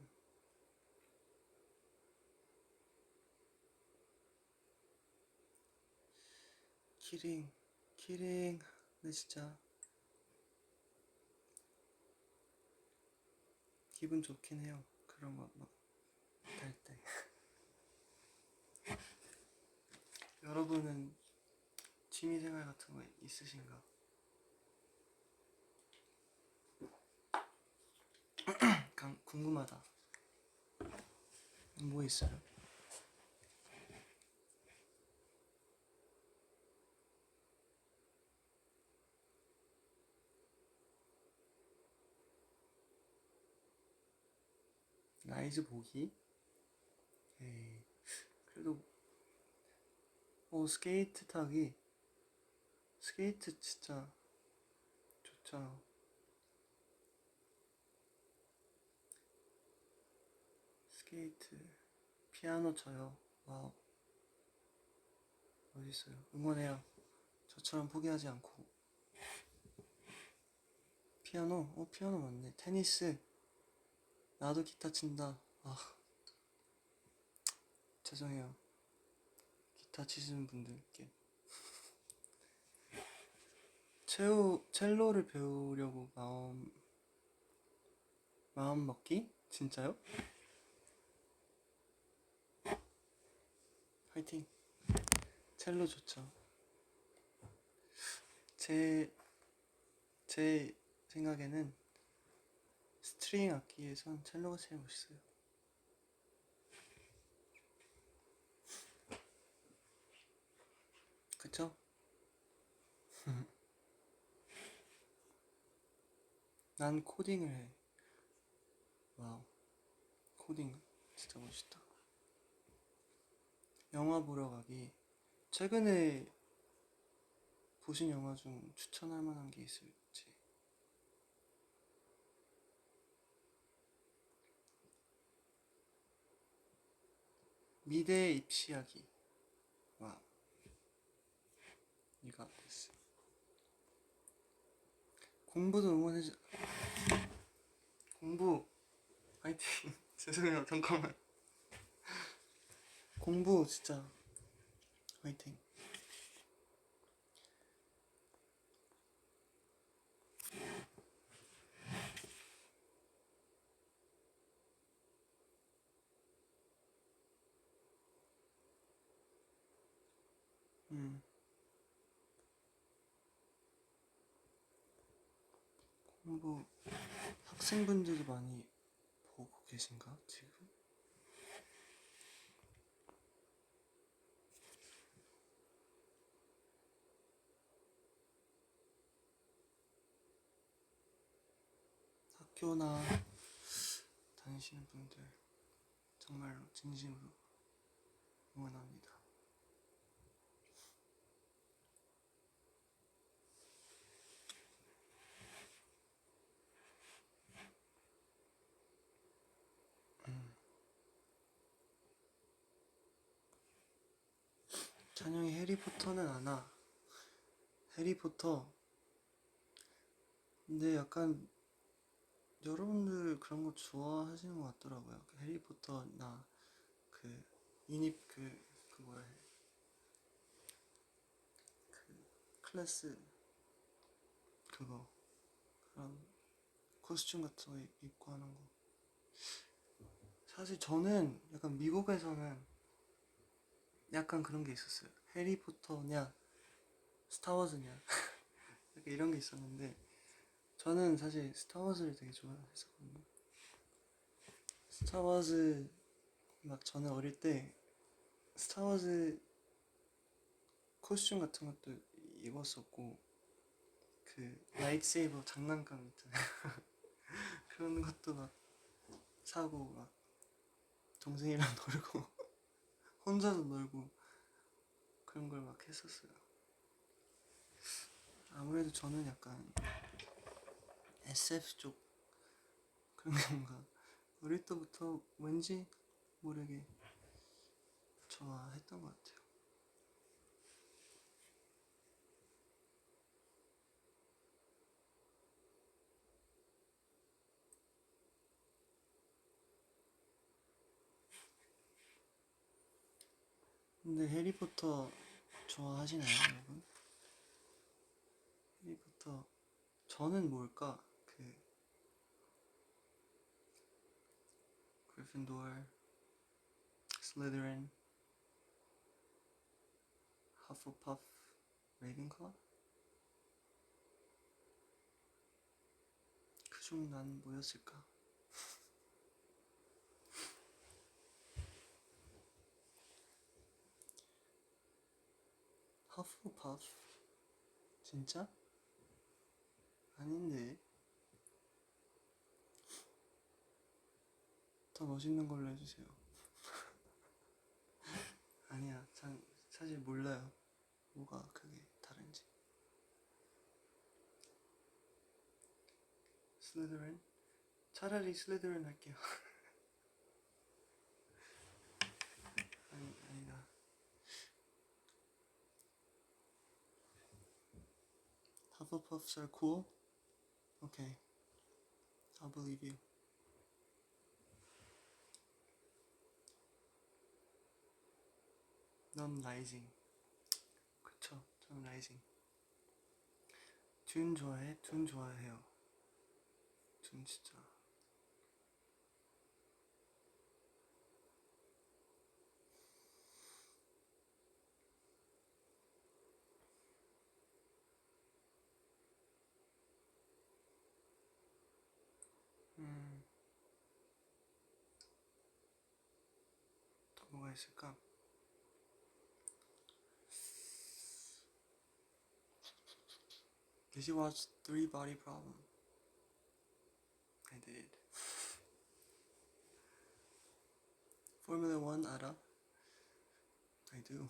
키링 근데 진짜 기분 좋긴 해요. 그런 거 막 달 때. 여러분은 취미생활 같은 거 있으신가? 궁금하다. 뭐 있어요? 라이즈 보기? 에이, 그래도 스케이트 타기. 스케이트 진짜 좋죠. 스케이트, 피아노 쳐요. 와우, 멋있어요. 응원해요. 저처럼 포기하지 않고. 피아노 맞네. 테니스, 나도 기타 친다. 죄송해요. 기타 치시는 분들께. 첼로를 배우려고 마음 먹기? 진짜요? 화이팅. 첼로 좋죠. 제 생각에는 스트링 악기에선 첼로가 제일 멋있어요. 그쵸? 난 코딩을 해. 와우. 코딩 진짜 멋있다. 영화 보러 가기. 최근에 보신 영화 중 추천할 만한 게 있을지. 미대 입시하기. 와우. 이거 됐어. 공부도 응원해줘. 공부 화이팅. 죄송해요. 잠깐만. 공부 진짜 화이팅. 음. 공부 학생분들이 많이 보고 계신가 지금? 학교나 다니시는 분들 정말로 진심으로 응원합니다. 찬영이 해리포터는 안 와. 해리포터. 근데 약간 여러분들 그런 거 좋아하시는 것 같더라고요. 그 해리포터나 그 유닛 그 뭐라 해? 그 클래스 그거 그런 코스튬 같은 거 입고 하는 거. 사실 저는 약간 미국에서는 약간 그런 게 있었어요. 해리포터냐 스타워즈냐 약간 이런 게 있었는데 저는 사실 스타워즈를 되게 좋아했었거든요. 스타워즈 막 저는 어릴 때 스타워즈 코스튬 같은 것도 입었었고 그 라이트세이버 장난감 있잖아요. 그런 것도 막 사고 막 동생이랑 놀고 혼자도 놀고 그런 걸 막 했었어요. 아무래도 저는 약간 SF 쪽 그런 건가 어릴 때부터 왠지 모르게 좋아했던 것 같아요. 근데 해리포터 좋아하시나요, 여러분? 해리포터 저는 뭘까? 그 그리핀도어, 슬리더린, 허프퍼프, 레이븐클러? 그중 난 뭐였을까? 허프퍼프? 진짜? 아닌데. 더 멋있는 걸로 해주세요. 아니야, 사실 몰라요. 뭐가 그게 다른지. 슬리더린? 차라리 슬리더린 할게요. 아니다. Hufflepuffs are cool? Okay, I'll believe you. 넌 라이징. 그쵸, 저는 라이징. 듄 좋아해? 둔 좋아해요. 둔 진짜. 음, 또 뭐가 있을까? Did you watch Three Body Problem? I did. Formula One 알아? I do.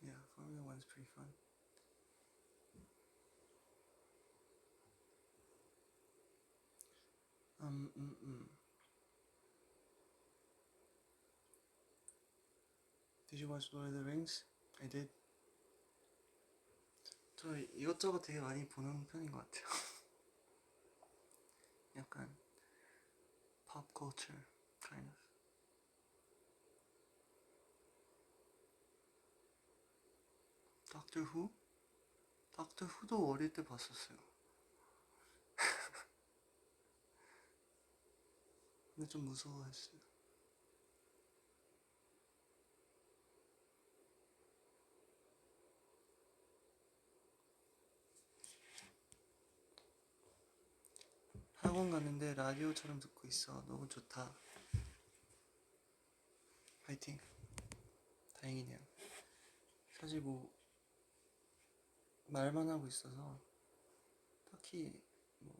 Yeah, Formula One's pretty fun. Um, mm, mm. Did you watch Lord of the Rings? I did. 저 이것저것 되게 많이 보는 편인 것 같아요. 약간 pop culture kind of. Doctor Who? Doctor Who도 어릴 때 봤었어요. 근데 좀 무서워했어요. 학원 갔는데 라디오처럼 듣고 있어. 너무 좋다. 파이팅. 다행이네요. 사실 뭐 말만 하고 있어서 딱히 뭐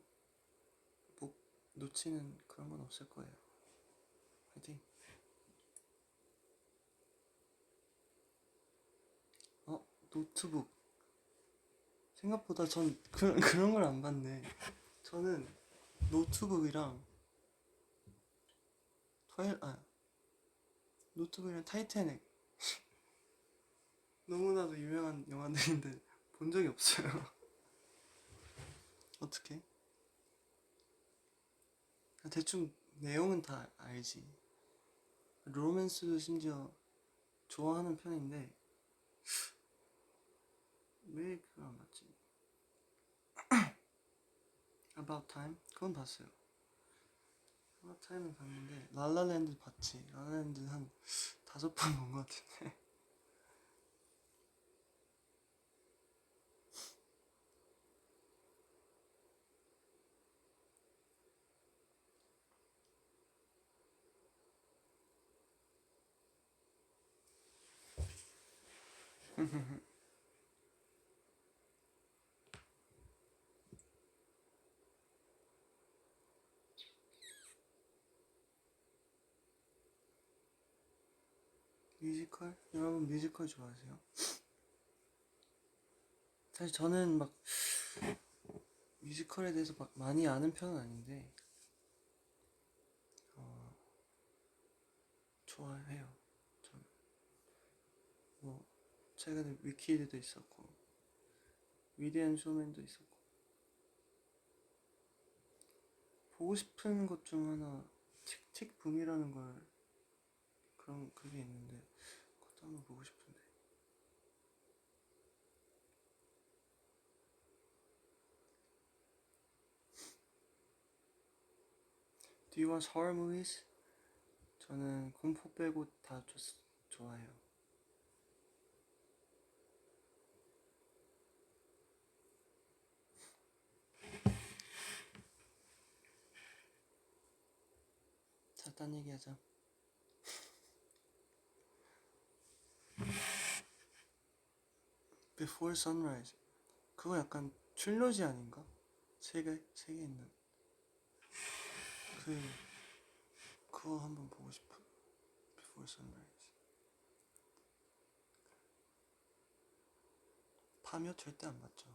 목 놓치는 그런 건 없을 거예요. 파이팅. 노트북. 생각보다 전 그런 걸 안 봤네. 저는 노트북이랑 노트북이랑 타이타닉 너무나도 유명한 영화들인데 본 적이 없어요. 어떻게? 대충 내용은 다 알지. 로맨스도 심지어 좋아하는 편인데 왜 그걸 안 봤지? About Time? 그건 봤어요. About Time은 봤는데 라라랜드 봤지. 라라랜드 한 5번 본 것 같은데. 뮤지컬? 여러분 뮤지컬 좋아하세요? 사실 저는 막 뮤지컬에 대해서 막 많이 아는 편은 아닌데 좋아해요. 저는 뭐 최근에 위키드도 있었고 위대한 쇼맨도 있었고 보고 싶은 것 중 하나 틱틱 붐이라는 걸 그런 그게 있는데 그것도 한번 보고 싶은데. Do you watch horror movies? 저는 공포 빼고 다 좋아해요. 자, 딴 얘기하자. Before Sunrise. 그거 약간 트릴러지 아닌가? 세 개 있는. 그 그거 한번 보고 싶어. Before Sunrise. 파묘 절대 안 봤죠.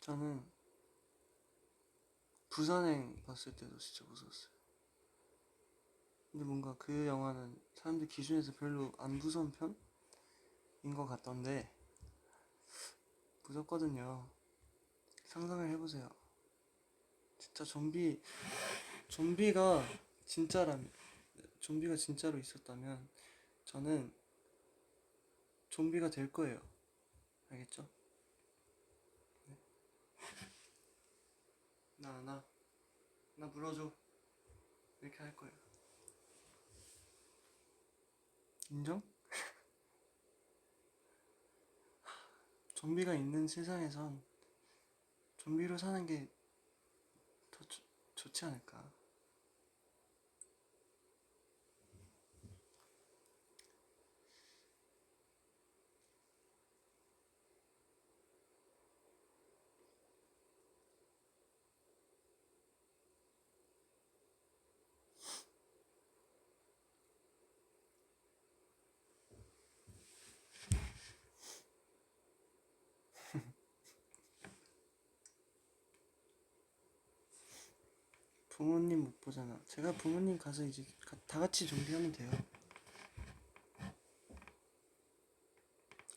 저는 부산행 봤을 때도 진짜 무서웠어요. 근데 뭔가 그 영화는 사람들 기준에서 별로 안 무서운 편인 것 같던데 무섭거든요. 상상을 해보세요. 진짜 좀비가 진짜라면, 좀비가 진짜로 있었다면 저는 좀비가 될 거예요. 알겠죠? 네. 나 물어줘. 이렇게 할 거예요. 인정? 좀비가 있는 세상에선 좀비로 사는 게 더 좋지 않을까? 부모님 못 보잖아. 제가 부모님 가서 이제 다 같이 좀비 하면 돼요.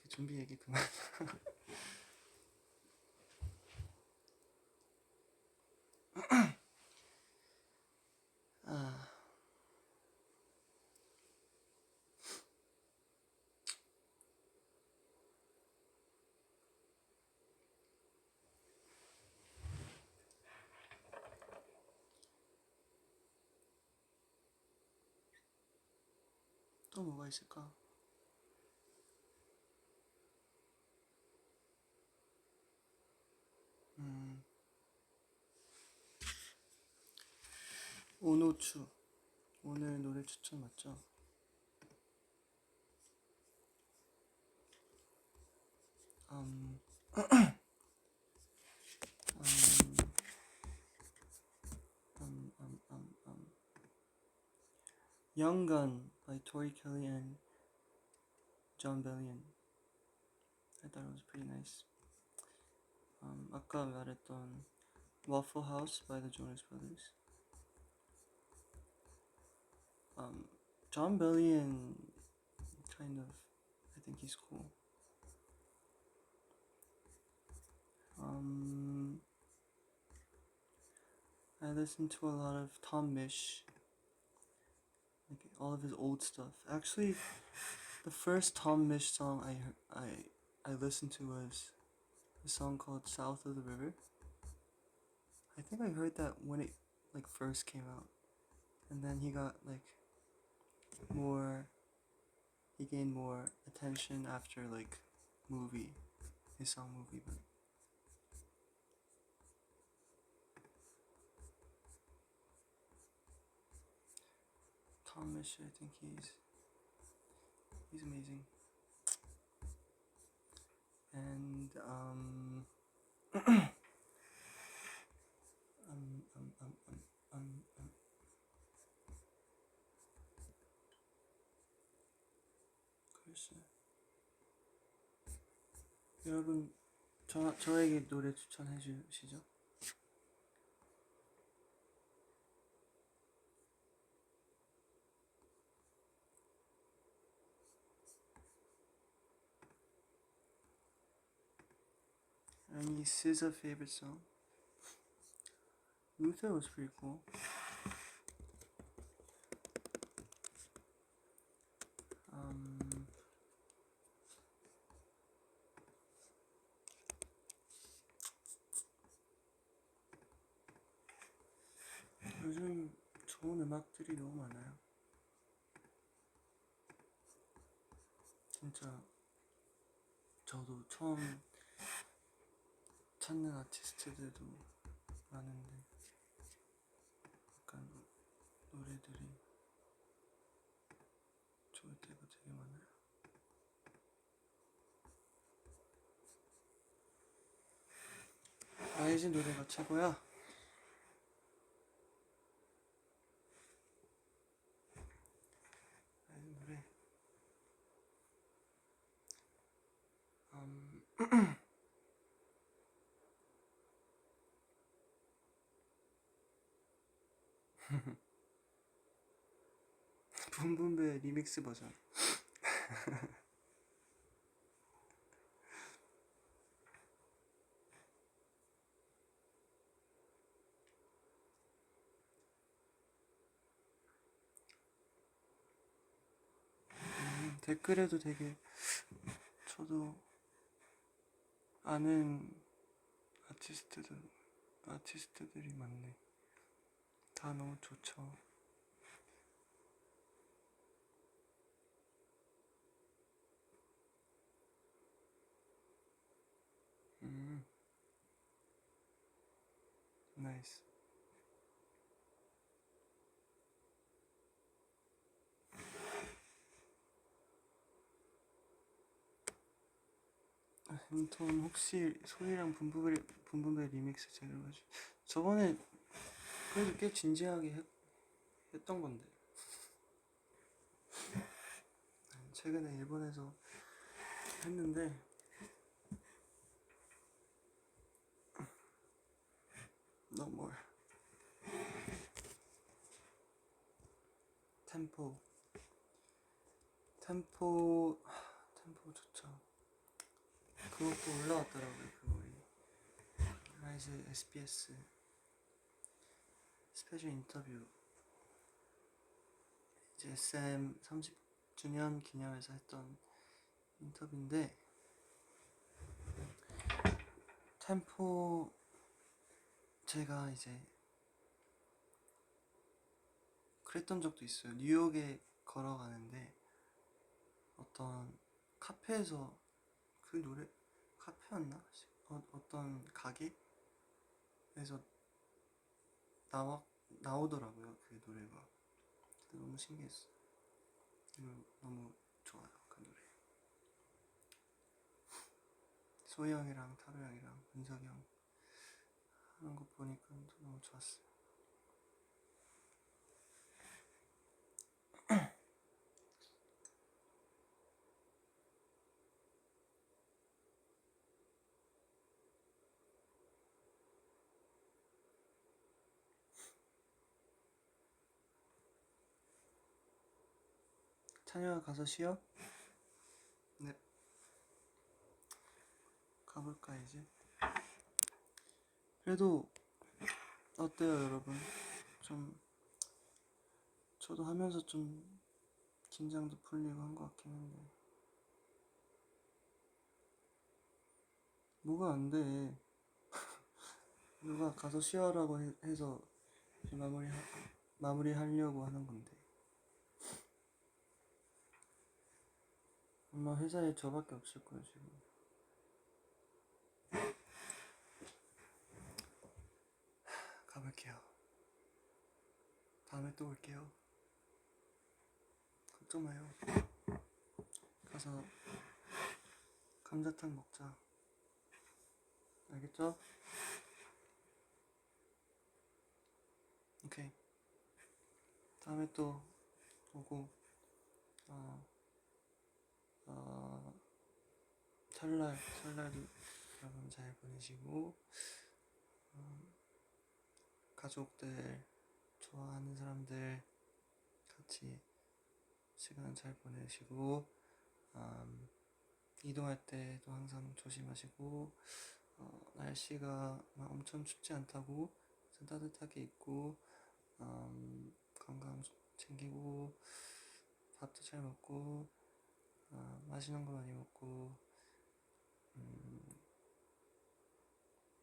좀비 얘기 그만. 아, 또 뭐가 있을까? 음, 오노추. 오늘 노래 추천 맞죠? 음, 음, 음, 음, 음, 음. Young Gun by Tori Kelly and John Bellion. I thought it was pretty nice. 아까 말했던 Waffle House by the Jonas Brothers. John Bellion, kind of, I think he's cool. I listen to a lot of Tom Misch, like all of his old stuff. Actually, the first Tom Misch song I listened to was a song called South of the River. I think I heard that when it like first came out, and then he got like more, he gained more attention after like movie, his song movie. But Tom Misch, I think he's amazing. And um, um, um, um, um. 글쎄. 여러분 저에게 노래 추천해 주시죠. Any SZA favorite song? Luther was pretty cool. 요즘 좋은 음악들이 너무 많아요. 진짜 저도 처음 찾는 아티스트들도 많은데 약간 노래들이 좋을 때가 되게 많아요. 라이즈 노래가 최고야. 라이즈 노래. 붐붐배 리믹스 버전. 댓글에도 되게 저도 아는 아티스트들이 많네. 다 너무 좋죠. 나이스. 햄톤 혹시 소희랑 붐붐배 리믹스 제대로 해줘. 저번에 그래도 꽤 진지하게 했던 건데. 최근에 일본에서 했는데 너무 템포 좋죠. 그것도 올라왔더라고요. 그 라이즈 SBS 스페셜 인터뷰 이제 SM 30주년 기념해서 했던 인터뷰인데 템포 제가 이제 그랬던 적도 있어요. 뉴욕에 걸어가는데 어떤 카페에서 그 노래 카페였나? 어떤 가게에서 나오더라고요. 그 노래가 너무 신기했어요. 너무 좋아요. 그 노래. 소희 형이랑 타로 형이랑 은석이 형 하는 거 보니까 너무 좋았어요. 찬영아 가서 쉬어? 네. 가볼까 이제? 그래도 어때요 여러분? 좀 저도 하면서 좀 긴장도 풀리고 한 것 같긴 한데 뭐가 안 돼. 누가 가서 쉬어라고 해서 마무리하려고 하는 건데. 아마 회사에 저밖에 없을 거예요 지금. 가볼게요. 다음에 또 올게요. 걱정 마요. 가서 감자탕 먹자. 알겠죠? 오케이. 다음에 또 오고 설날도 여러분 잘 보내시고 가족들 좋아하는 사람들 같이 시간 잘 보내시고 이동할 때도 항상 조심하시고 날씨가 막 엄청 춥지 않다고 좀 따뜻하게 입고 건강 챙기고 밥도 잘 먹고 맛있는 거 많이 먹고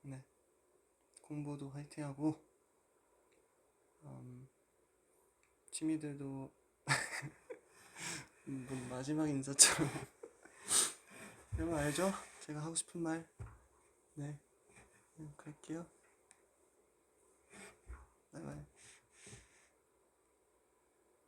네 공부도 화이팅하고 취미들도 뭐 마지막 인사처럼 여러분 알죠? 제가 하고 싶은 말. 네, 갈게요. 바이바이.